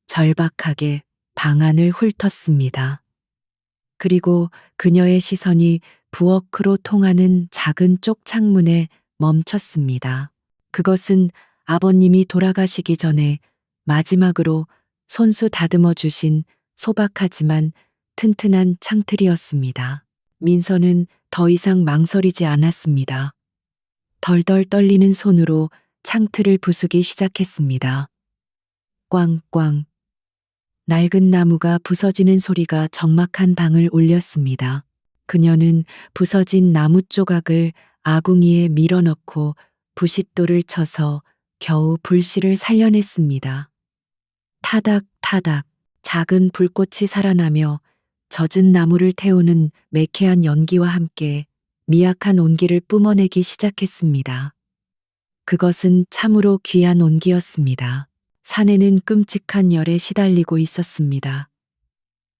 절박하게 방 안을 훑었습니다. 그리고 그녀의 시선이 부엌으로 통하는 작은 쪽 창문에 멈췄습니다. 그것은 아버님이 돌아가시기 전에 마지막으로 손수 다듬어 주신 소박하지만 튼튼한 창틀이었습니다. 민서는 더 이상 망설이지 않았습니다. 덜덜 떨리는 손으로 창틀을 부수기 시작했습니다. 꽝꽝. 낡은 나무가 부서지는 소리가 적막한 방을 울렸습니다. 그녀는 부서진 나무 조각을 아궁이에 밀어넣고 부싯돌을 쳐서 겨우 불씨를 살려냈습니다. 타닥타닥 작은 불꽃이 살아나며 젖은 나무를 태우는 매캐한 연기와 함께 미약한 온기를 뿜어내기 시작했습니다. 그것은 참으로 귀한 온기였습니다. 사내는 끔찍한 열에 시달리고 있었습니다.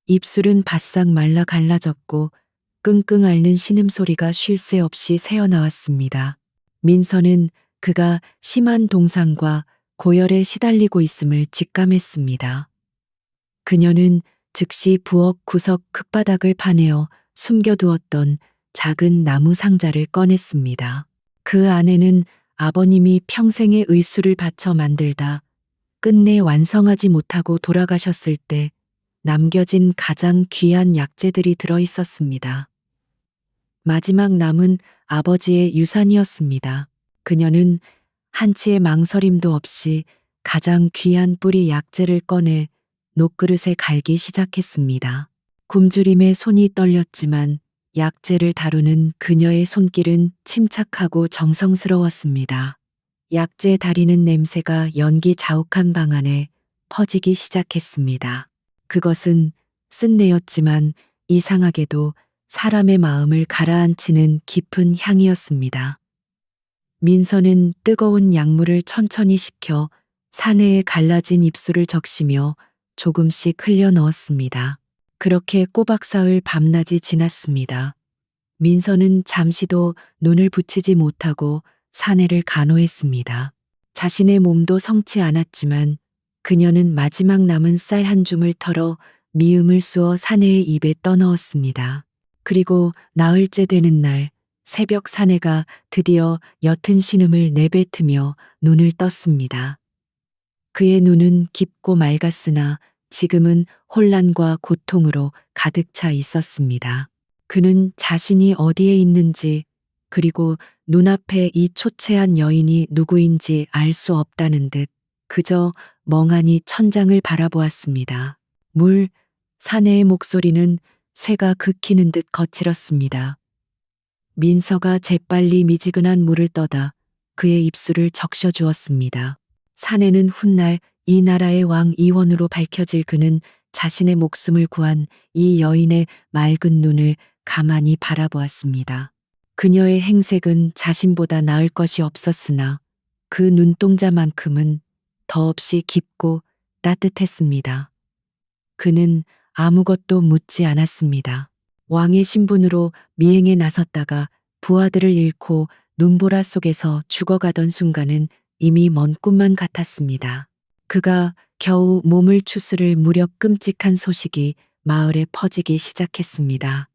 입술은 바싹 말라 갈라졌고 끙끙 앓는 신음소리가 쉴 새 없이 새어나왔습니다. 민서는 그가 심한 동상과 고열에 시달리고 있음을 직감했습니다. 그녀는 즉시 부엌 구석 흙바닥을 파내어 숨겨두었던 작은 나무 상자를 꺼냈습니다. 그 안에는 아버님이 평생의 의술을 바쳐 만들다 끝내 완성하지 못하고 돌아가셨을 때 남겨진 가장 귀한 약재들이 들어 있었습니다. 마지막 남은 아버지의 유산이었습니다. 그녀는 한치의 망설임도 없이 가장 귀한 뿌리 약재를 꺼내 녹그릇에 갈기 시작했습니다. 굶주림에 손이 떨렸지만 약재를 다루는 그녀의 손길은 침착하고 정성스러웠습니다. 약재 다리는 냄새가 연기 자욱한 방 안에 퍼지기 시작했습니다. 그것은 쓴내였지만 이상하게도 사람의 마음을 가라앉히는 깊은 향이었습니다. 민서는 뜨거운 약물을 천천히 식혀 사내에 갈라진 입술을 적시며 조금씩 흘려 넣었습니다. 그렇게 꼬박 사흘 밤낮이 지났습니다. 민서는 잠시도 눈을 붙이지 못하고 사내를 간호했습니다. 자신의 몸도 성치 않았지만 그녀는 마지막 남은 쌀 한 줌을 털어 미음을 쏘어 사내의 입에 떠넣었습니다. 그리고 나흘째 되는 날 새벽 사내가 드디어 옅은 신음을 내뱉으며 눈을 떴습니다. 그의 눈은 깊고 맑았으나 지금은 혼란과 고통으로 가득 차 있었습니다. 그는 자신이 어디에 있는지 그리고 눈앞에 이 초췌한 여인이 누구인지 알 수 없다는 듯 그저 멍하니 천장을 바라보았습니다. 사내의 목소리는 쇠가 긁히는 듯 거칠었습니다. 민서가 재빨리 미지근한 물을 떠다 그의 입술을 적셔 주었습니다. 사내는 훗날 이 나라의 왕 이원으로 밝혀질 그는 자신의 목숨을 구한 이 여인의 맑은 눈을 가만히 바라보았습니다. 그녀의 행색은 자신보다 나을 것이 없었으나 그 눈동자만큼은 더없이 깊고 따뜻했습니다. 그는 아무것도 묻지 않았습니다. 왕의 신분으로 미행에 나섰다가 부하들을 잃고 눈보라 속에서 죽어가던 순간은 이미 먼 꿈만 같았습니다. 그가 겨우 몸을 추스를 무렵 끔찍한 소식이 마을에 퍼지기 시작했습니다.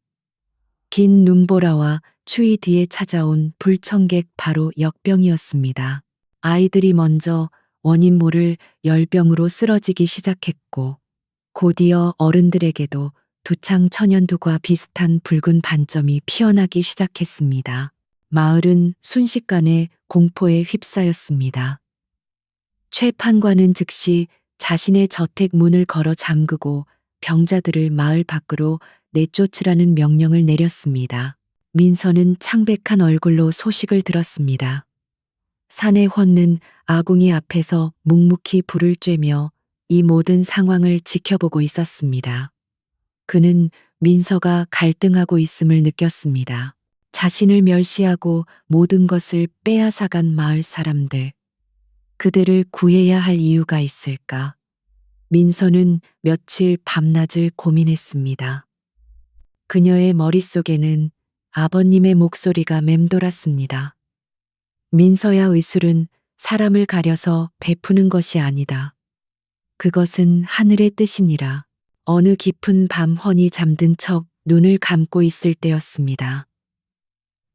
긴 눈보라와 추위 뒤에 찾아온 불청객 바로 역병이었습니다. 아이들이 먼저 원인 모를 열병으로 쓰러지기 시작했고 곧이어 어른들에게도 두창 천연두과 비슷한 붉은 반점이 피어나기 시작했습니다. 마을은 순식간에 공포에 휩싸였습니다. 최 판관은 즉시 자신의 저택 문을 걸어 잠그고 병자들을 마을 밖으로 내쫓으라는 명령을 내렸습니다. 민서는 창백한 얼굴로 소식을 들었습니다. 사내 훤는 아궁이 앞에서 묵묵히 불을 쬐며 이 모든 상황을 지켜보고 있었습니다. 그는 민서가 갈등하고 있음을 느꼈습니다. 자신을 멸시하고 모든 것을 빼앗아간 마을 사람들. 그들을 구해야 할 이유가 있을까? 민서는 며칠 밤낮을 고민했습니다. 그녀의 머릿속에는 아버님의 목소리가 맴돌았습니다. 민서야, 의술은 사람을 가려서 베푸는 것이 아니다. 그것은 하늘의 뜻이니라. 어느 깊은 밤 훤히 잠든 척 눈을 감고 있을 때였습니다.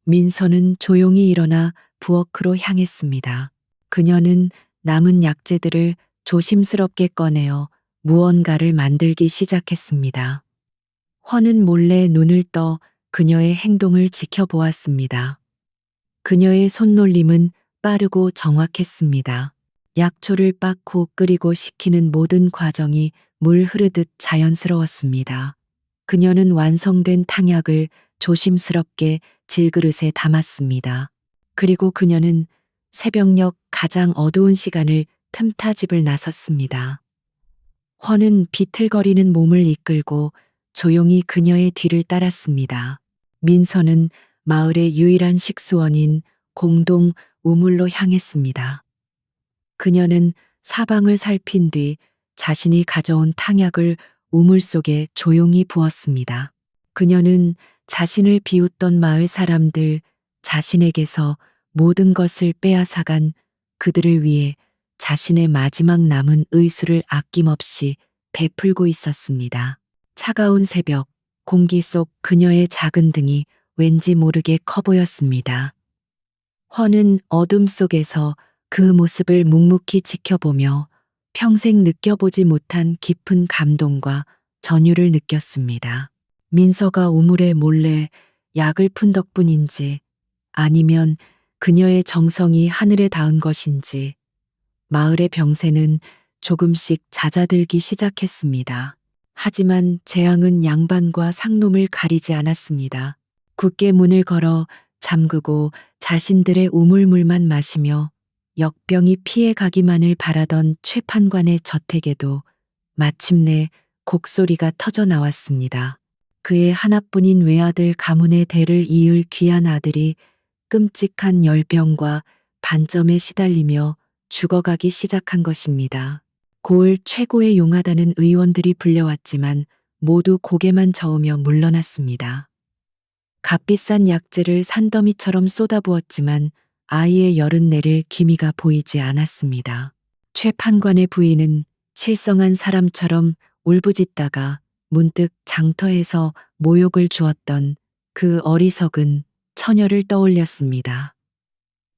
민서는 조용히 일어나 부엌으로 향했습니다. 그녀는 남은 약재들을 조심스럽게 꺼내어 무언가를 만들기 시작했습니다. 훤은 몰래 눈을 떠 그녀의 행동을 지켜보았습니다. 그녀의 손놀림은 빠르고 정확했습니다. 약초를 빻고 끓이고 식히는 모든 과정이 물 흐르듯 자연스러웠습니다. 그녀는 완성된 탕약을 조심스럽게 질그릇에 담았습니다. 그리고 그녀는 새벽녘 가장 어두운 시간을 틈타 집을 나섰습니다. 헌은 비틀거리는 몸을 이끌고 조용히 그녀의 뒤를 따랐습니다. 민서는 마을의 유일한 식수원인 공동 우물로 향했습니다. 그녀는 사방을 살핀 뒤 자신이 가져온 탕약을 우물 속에 조용히 부었습니다. 그녀는 자신을 비웃던 마을 사람들, 자신에게서 모든 것을 빼앗아간 그들을 위해 자신의 마지막 남은 의수를 아낌없이 베풀고 있었습니다. 차가운 새벽, 공기 속 그녀의 작은 등이 왠지 모르게 커 보였습니다. 헌은 어둠 속에서 그 모습을 묵묵히 지켜보며 평생 느껴보지 못한 깊은 감동과 전율을 느꼈습니다. 민서가 우물에 몰래 약을 푼 덕분인지 아니면 그녀의 정성이 하늘에 닿은 것인지 마을의 병세는 조금씩 잦아들기 시작했습니다. 하지만 재앙은 양반과 상놈을 가리지 않았습니다. 굳게 문을 걸어 잠그고 자신들의 우물물만 마시며 역병이 피해가기만을 바라던 최판관의 저택에도 마침내 곡소리가 터져 나왔습니다. 그의 하나뿐인 외아들 가문의 대를 이을 귀한 아들이 끔찍한 열병과 반점에 시달리며 죽어가기 시작한 것입니다. 고을 최고의 용하다는 의원들이 불려왔지만 모두 고개만 저으며 물러났습니다. 값비싼 약재를 산더미처럼 쏟아부었지만 아이의 열은 내릴 기미가 보이지 않았습니다. 최 판관의 부인은 실성한 사람처럼 울부짖다가 문득 장터에서 모욕을 주었던 그 어리석은 처녀를 떠올렸습니다.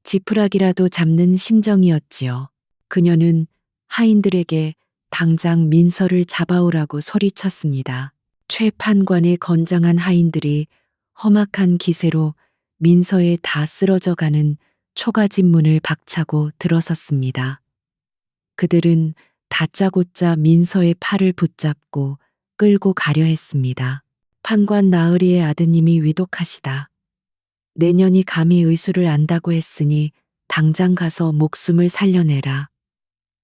지푸라기라도 잡는 심정이었지요. 그녀는 하인들에게 당장 민서를 잡아오라고 소리쳤습니다. 최 판관의 건장한 하인들이 험악한 기세로 민서에 다 쓰러져가는 초가집 문을 박차고 들어섰습니다. 그들은 다짜고짜 민서의 팔을 붙잡고 끌고 가려 했습니다. 판관 나으리의 아드님이 위독하시다. 내년이 감히 의수를 안다고 했으니 당장 가서 목숨을 살려내라.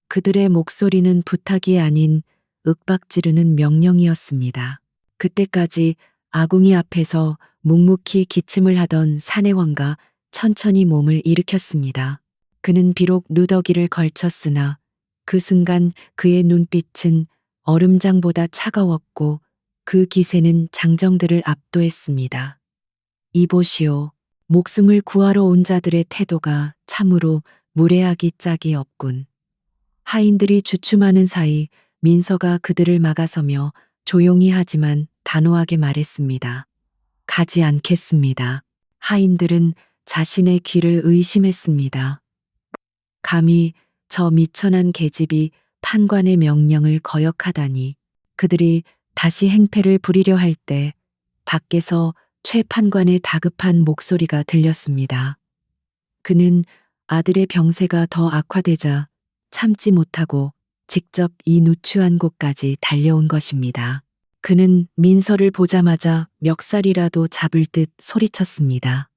그들의 목소리는 부탁이 아닌 윽박지르는 명령이었습니다. 그때까지 아궁이 앞에서 묵묵히 기침을 하던 사내왕가 천천히 몸을 일으켰습니다. 그는 비록 누더기를 걸쳤으나 그 순간 그의 눈빛은 얼음장보다 차가웠고 그 기세는 장정들을 압도했습니다. 이보시오. 목숨을 구하러 온 자들의 태도가 참으로 무례하기 짝이 없군. 하인들이 주춤하는 사이 민서가 그들을 막아서며 조용히 하지만 단호하게 말했습니다. 가지 않겠습니다. 하인들은 자신의 귀를 의심했습니다. 감히 저 미천한 계집이 판관의 명령을 거역하다니. 그들이 다시 행패를 부리려 할 때 밖에서 최 판관의 다급한 목소리가 들렸습니다. 그는 아들의 병세가 더 악화되자 참지 못하고 직접 이 누추한 곳까지 달려온 것입니다. 그는 민서를 보자마자 멱살이라도 잡을 듯 소리쳤습니다.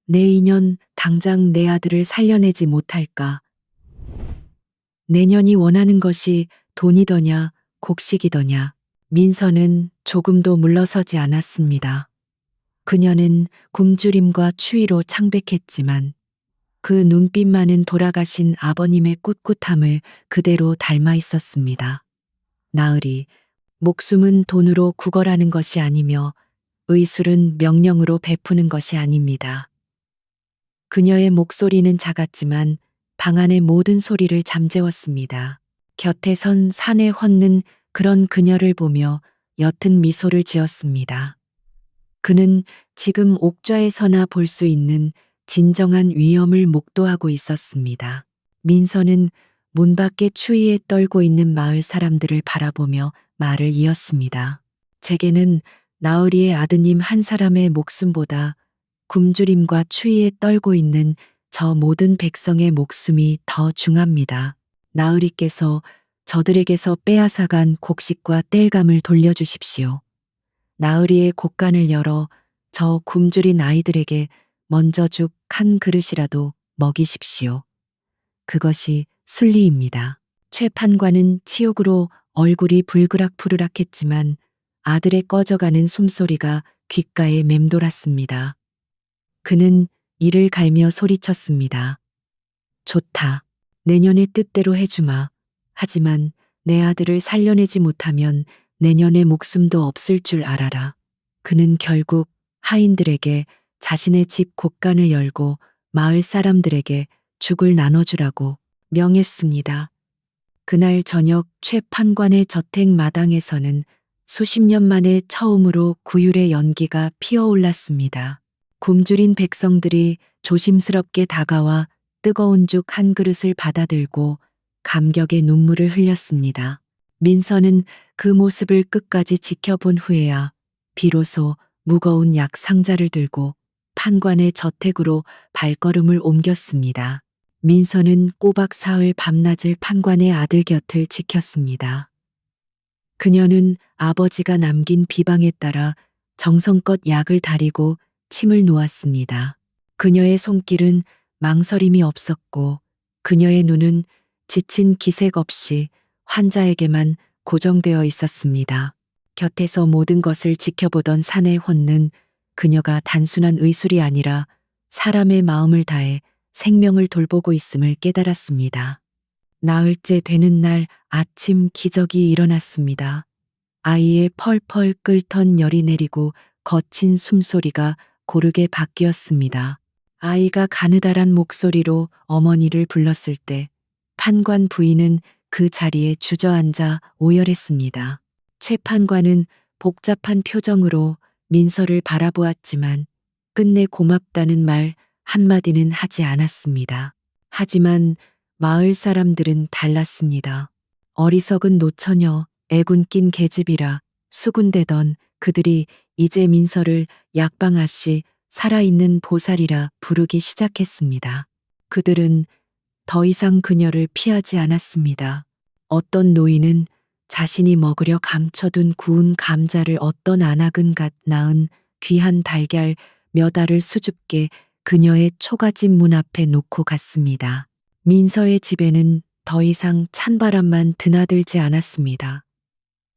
내 인연 당장 내 아들을 살려내지 못할까? 내년이 원하는 것이 돈이더냐 곡식이더냐. 민서는 조금도 물러서지 않았습니다. 그녀는 굶주림과 추위로 창백했지만 그 눈빛만은 돌아가신 아버님의 꿋꿋함을 그대로 닮아 있었습니다. 나으리, 목숨은 돈으로 구걸하는 것이 아니며 의술은 명령으로 베푸는 것이 아닙니다. 그녀의 목소리는 작았지만 방 안의 모든 소리를 잠재웠습니다. 곁에 선 사내 헌는 그런 그녀를 보며 옅은 미소를 지었습니다. 그는 지금 옥좌에서나 볼 수 있는 진정한 위험을 목도하고 있었습니다. 민서는 문 밖에 추위에 떨고 있는 마을 사람들을 바라보며 말을 이었습니다. 제게는 나으리의 아드님 한 사람의 목숨보다 굶주림과 추위에 떨고 있는 저 모든 백성의 목숨이 더 중합니다. 나으리께서 저들에게서 빼앗아간 곡식과 땔감을 돌려주십시오. 나으리의 곳간을 열어 저 굶주린 아이들에게 먼저 죽 한 그릇이라도 먹이십시오. 그것이 순리입니다. 최 판관은 치욕으로 얼굴이 불그락푸르락했지만 아들의 꺼져가는 숨소리가 귓가에 맴돌았습니다. 그는 이를 갈며 소리쳤습니다. 좋다. 내년의 뜻대로 해주마. 하지만 내 아들을 살려내지 못하면 내년의 목숨도 없을 줄 알아라. 그는 결국 하인들에게 자신의 집 곳간을 열고 마을 사람들에게 죽을 나눠주라고 명했습니다. 그날 저녁 최 판관의 저택 마당에서는 수십 년 만에 처음으로 구휼의 연기가 피어올랐습니다. 굶주린 백성들이 조심스럽게 다가와 뜨거운 죽 한 그릇을 받아들고 감격의 눈물을 흘렸습니다. 민서는 그 모습을 끝까지 지켜본 후에야 비로소 무거운 약 상자를 들고 판관의 저택으로 발걸음을 옮겼습니다. 민서는 꼬박 사흘 밤낮을 판관의 아들 곁을 지켰습니다. 그녀는 아버지가 남긴 비방에 따라 정성껏 약을 다리고 침을 놓았습니다. 그녀의 손길은 망설임이 없었고 그녀의 눈은 지친 기색 없이 환자에게만 고정되어 있었습니다. 곁에서 모든 것을 지켜보던 사내 혼는 그녀가 단순한 의술이 아니라 사람의 마음을 다해 생명을 돌보고 있음을 깨달았습니다. 나흘째 되는 날 아침 기적이 일어났습니다. 아이의 펄펄 끓던 열이 내리고 거친 숨소리가 고르게 바뀌었습니다. 아이가 가느다란 목소리로 어머니를 불렀을 때 판관 부인은 그 자리에 주저앉아 오열했습니다. 최 판관은 복잡한 표정으로 민서를 바라보았지만 끝내 고맙다는 말 한마디는 하지 않았습니다. 하지만 마을 사람들은 달랐습니다. 어리석은 노처녀, 애군 낀 계집이라 수군대던 그들이 이제 민서를 약방아씨 살아있는 보살이라 부르기 시작했습니다. 그들은 더 이상 그녀를 피하지 않았습니다. 어떤 노인은 자신이 먹으려 감춰둔 구운 감자를 어떤 안악은갓 낳은 귀한 달걀 몇 알을 수줍게 그녀의 초가집 문 앞에 놓고 갔습니다. 민서의 집에는 더 이상 찬바람만 드나들지 않았습니다.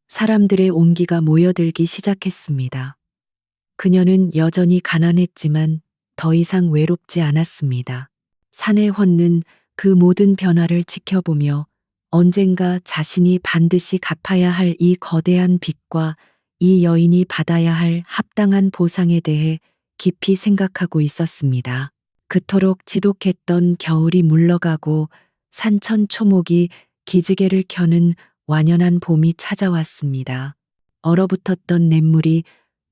사람들의 온기가 모여들기 시작했습니다. 그녀는 여전히 가난했지만 더 이상 외롭지 않았습니다. 산의 헌는 그 모든 변화를 지켜보며 언젠가 자신이 반드시 갚아야 할 이 거대한 빚과 이 여인이 받아야 할 합당한 보상에 대해 깊이 생각하고 있었습니다. 그토록 지독했던 겨울이 물러가고 산천 초목이 기지개를 켜는 완연한 봄이 찾아왔습니다. 얼어붙었던 냇물이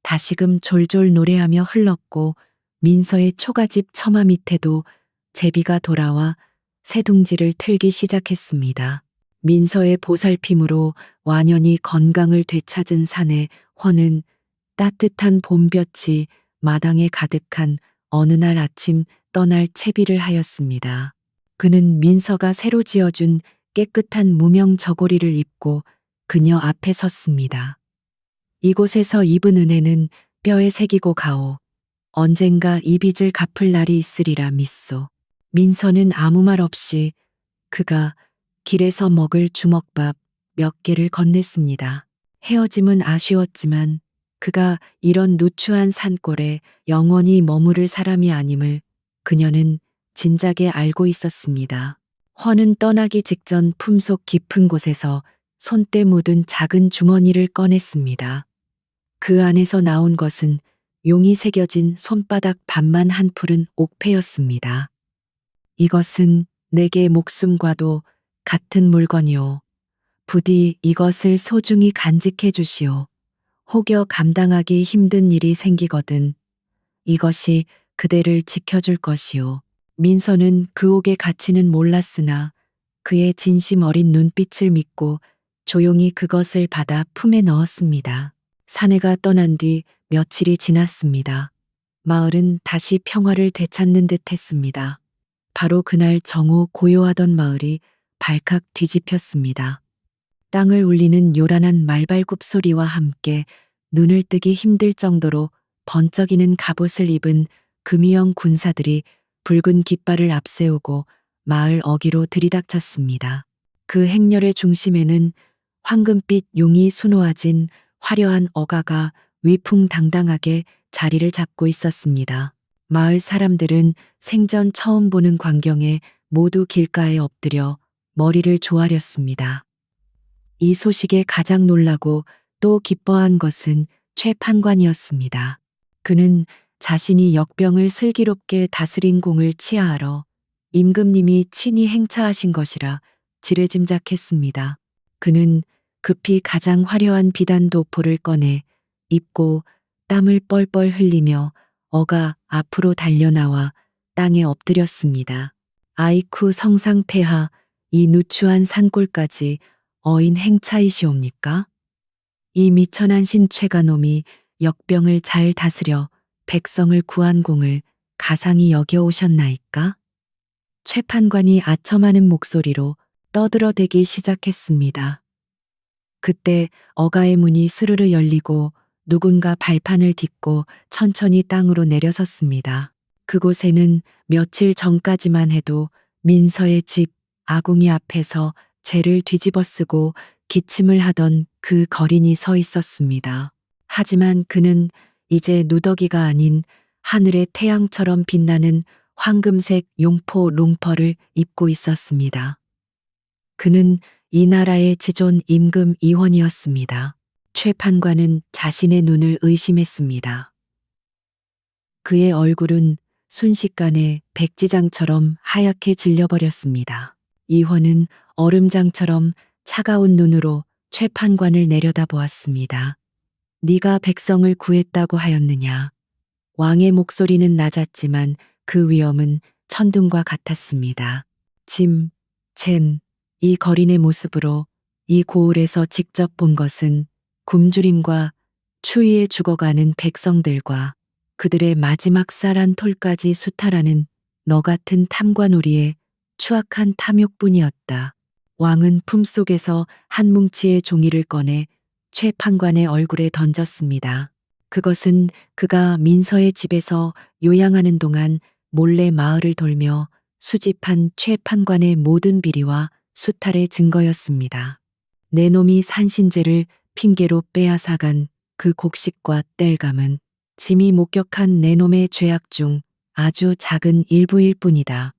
다시금 졸졸 노래하며 흘렀고 민서의 초가집 처마 밑에도 제비가 돌아와 새둥지를 틀기 시작했습니다. 민서의 보살핌으로 완연히 건강을 되찾은 산의 헌은 따뜻한 봄볕이 마당에 가득한 어느 날 아침 떠날 채비를 하였습니다. 그는 민서가 새로 지어준 깨끗한 무명 저고리를 입고 그녀 앞에 섰습니다. 이곳에서 입은 은혜는 뼈에 새기고 가오. 언젠가 이 빚을 갚을 날이 있으리라 믿소. 민서는 아무 말 없이 그가 길에서 먹을 주먹밥 몇 개를 건넸습니다. 헤어짐은 아쉬웠지만 그가 이런 누추한 산골에 영원히 머무를 사람이 아님을 그녀는 진작에 알고 있었습니다. 헌은 떠나기 직전 품속 깊은 곳에서 손때 묻은 작은 주머니를 꺼냈습니다. 그 안에서 나온 것은 용이 새겨진 손바닥 반만 한 푸른 옥패였습니다. 이것은 내게 목숨과도 같은 물건이오. 부디 이것을 소중히 간직해 주시오. 혹여 감당하기 힘든 일이 생기거든 이것이 그대를 지켜줄 것이오. 민서는 그 옥의 가치는 몰랐으나 그의 진심 어린 눈빛을 믿고 조용히 그것을 받아 품에 넣었습니다. 사내가 떠난 뒤 며칠이 지났습니다. 마을은 다시 평화를 되찾는 듯 했습니다. 바로 그날 정오 고요하던 마을이 발칵 뒤집혔습니다. 땅을 울리는 요란한 말발굽 소리와 함께 눈을 뜨기 힘들 정도로 번쩍이는 갑옷을 입은 금이형 군사들이 붉은 깃발을 앞세우고 마을 어귀로 들이닥쳤습니다. 그 행렬의 중심에는 황금빛 용이 수놓아진 화려한 어가가 위풍당당하게 자리를 잡고 있었습니다. 마을 사람들은 생전 처음 보는 광경에 모두 길가에 엎드려 머리를 조아렸습니다. 이 소식에 가장 놀라고 또 기뻐한 것은 최 판관이었습니다. 그는 자신이 역병을 슬기롭게 다스린 공을 치하하러 임금님이 친히 행차하신 것이라 지레짐작했습니다. 그는 급히 가장 화려한 비단 도포를 꺼내 입고 땀을 뻘뻘 흘리며 어가 앞으로 달려나와 땅에 엎드렸습니다. 아이쿠 성상폐하, 이 누추한 산골까지 어인 행차이시옵니까? 이 미천한 신최가 놈이 역병을 잘 다스려 백성을 구한 공을 가상히 여겨오셨나이까? 최 판관이 아첨하는 목소리로 떠들어대기 시작했습니다. 그때 어가의 문이 스르르 열리고 누군가 발판을 딛고 천천히 땅으로 내려섰습니다. 그곳에는 며칠 전까지만 해도 민서의 집 아궁이 앞에서 재를 뒤집어쓰고 기침을 하던 그 거린이 서 있었습니다. 하지만 그는 이제 누더기가 아닌 하늘의 태양처럼 빛나는 황금색 용포 롱퍼를 입고 있었습니다. 그는 이 나라의 지존 임금 이원이었습니다. 최 판관은 자신의 눈을 의심했습니다. 그의 얼굴은 순식간에 백지장처럼 하얗게 질려버렸습니다. 이원은 얼음장처럼 차가운 눈으로 최 판관을 내려다보았습니다. 네가 백성을 구했다고 하였느냐? 왕의 목소리는 낮았지만 그 위엄은 천둥과 같았습니다. 이 거린의 모습으로 이 고을에서 직접 본 것은 굶주림과 추위에 죽어가는 백성들과 그들의 마지막 쌀한 톨까지 수탈하는 너 같은 탐관오리의 추악한 탐욕뿐이었다. 왕은 품속에서 한 뭉치의 종이를 꺼내 최 판관의 얼굴에 던졌습니다. 그것은 그가 민서의 집에서 요양하는 동안 몰래 마을을 돌며 수집한 최 판관의 모든 비리와 수탈의 증거였습니다. 내 놈이 산신제를 핑계로 빼앗아간 그 곡식과 땔감은 짐이 목격한 내 놈의 죄악 중 아주 작은 일부일 뿐이다.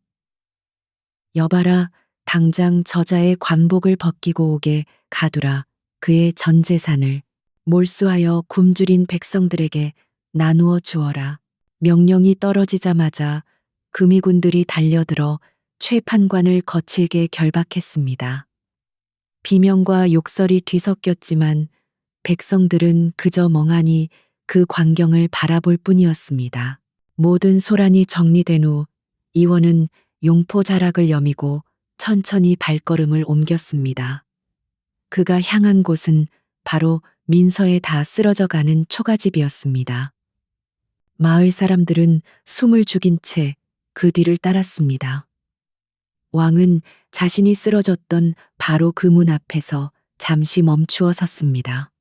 여봐라, 당장 저자의 관복을 벗기고 오게 가두라. 그의 전 재산을 몰수하여 굶주린 백성들에게 나누어 주어라. 명령이 떨어지자마자 금이군들이 달려들어 최 판관을 거칠게 결박했습니다. 비명과 욕설이 뒤섞였지만 백성들은 그저 멍하니 그 광경을 바라볼 뿐이었습니다. 모든 소란이 정리된 후 이원은 용포 자락을 여미고 천천히 발걸음을 옮겼습니다. 그가 향한 곳은 바로 민서에 다 쓰러져가는 초가집이었습니다. 마을 사람들은 숨을 죽인 채 그 뒤를 따랐습니다. 왕은 자신이 쓰러졌던 바로 그 문 앞에서 잠시 멈추어 섰습니다.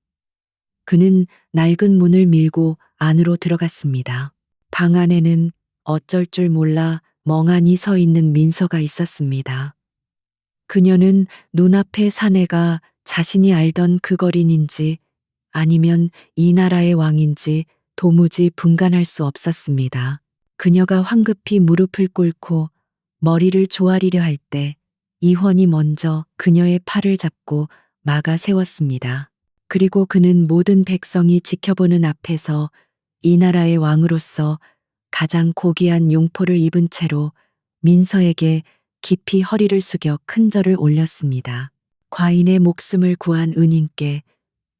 그는 낡은 문을 밀고 안으로 들어갔습니다. 방 안에는 어쩔 줄 몰라 멍하니 서 있는 민서가 있었습니다. 그녀는 눈앞의 사내가 자신이 알던 그 거린인지 아니면 이 나라의 왕인지 도무지 분간할 수 없었습니다. 그녀가 황급히 무릎을 꿇고 머리를 조아리려 할 때 이헌이 먼저 그녀의 팔을 잡고 막아 세웠습니다. 그리고 그는 모든 백성이 지켜보는 앞에서 이 나라의 왕으로서 가장 고귀한 용포를 입은 채로 민서에게 깊이 허리를 숙여 큰 절을 올렸습니다. 과인의 목숨을 구한 은인께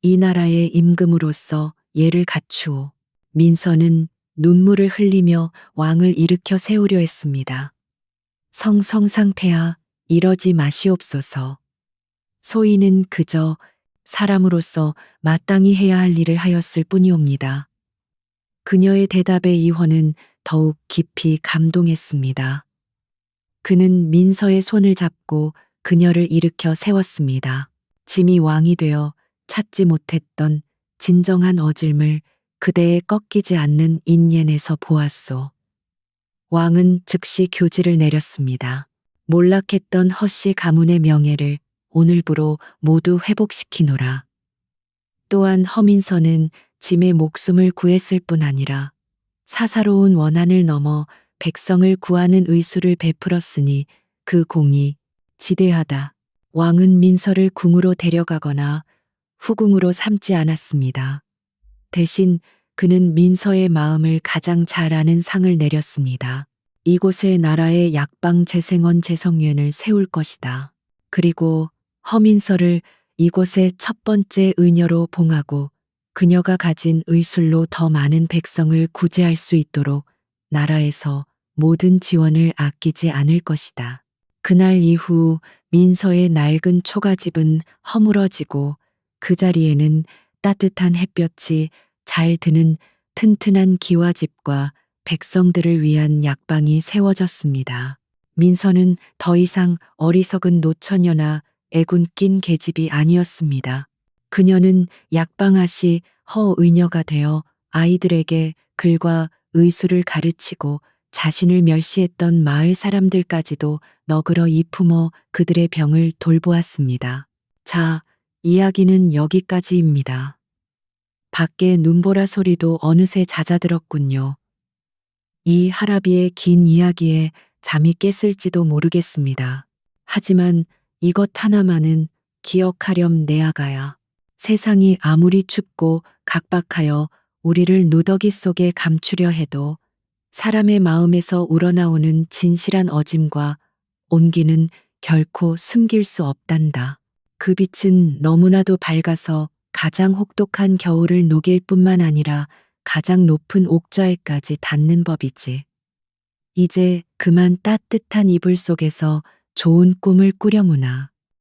이 나라의 임금으로서 예를 갖추오. 민서는 눈물을 흘리며 왕을 일으켜 세우려 했습니다. 성상폐하, 이러지 마시옵소서. 소인은 그저 사람으로서 마땅히 해야 할 일을 하였을 뿐이옵니다. 그녀의 대답에 이헌은 더욱 깊이 감동했습니다. 그는 민서의 손을 잡고 그녀를 일으켜 세웠습니다. 짐이 왕이 되어 찾지 못했던 진정한 어질물 그대의 꺾이지 않는 인연에서 보았소. 왕은 즉시 교지를 내렸습니다. 몰락했던 허씨 가문의 명예를 오늘부로 모두 회복시키노라. 또한 허민서는 짐의 목숨을 구했을 뿐 아니라 사사로운 원한을 넘어 백성을 구하는 의술을 베풀었으니 그 공이 지대하다. 왕은 민서를 궁으로 데려가거나 후궁으로 삼지 않았습니다. 대신 그는 민서의 마음을 가장 잘 아는 상을 내렸습니다. 이곳에 나라의 약방 재생원 재성院을 세울 것이다. 그리고 허민서를 이곳의 첫 번째 의녀로 봉하고 그녀가 가진 의술로 더 많은 백성을 구제할 수 있도록 나라에서 모든 지원을 아끼지 않을 것이다. 그날 이후 민서의 낡은 초가집은 허물어지고 그 자리에는 따뜻한 햇볕이 잘 드는 튼튼한 기와집과 백성들을 위한 약방이 세워졌습니다. 민서는 더 이상 어리석은 노처녀나 애군 낀 계집이 아니었습니다. 그녀는 약방아시 허의녀가 되어 아이들에게 글과 의술을 가르치고 자신을 멸시했던 마을 사람들까지도 너그러 이품어 그들의 병을 돌보았습니다. 자, 이야기는 여기까지입니다. 밖에 눈보라 소리도 어느새 잦아들었군요. 이 하라비의 긴 이야기에 잠이 깼을지도 모르겠습니다. 하지만 이것 하나만은 기억하렴 내 아가야. 세상이 아무리 춥고 각박하여 우리를 누더기 속에 감추려 해도 사람의 마음에서 우러나오는 진실한 어짐과 온기는 결코 숨길 수 없단다. 그 빛은 너무나도 밝아서 가장 혹독한 겨울을 녹일 뿐만 아니라 가장 높은 옥좌에까지 닿는 법이지. 이제 그만 따뜻한 이불 속에서 좋은 꿈을 꾸려무나.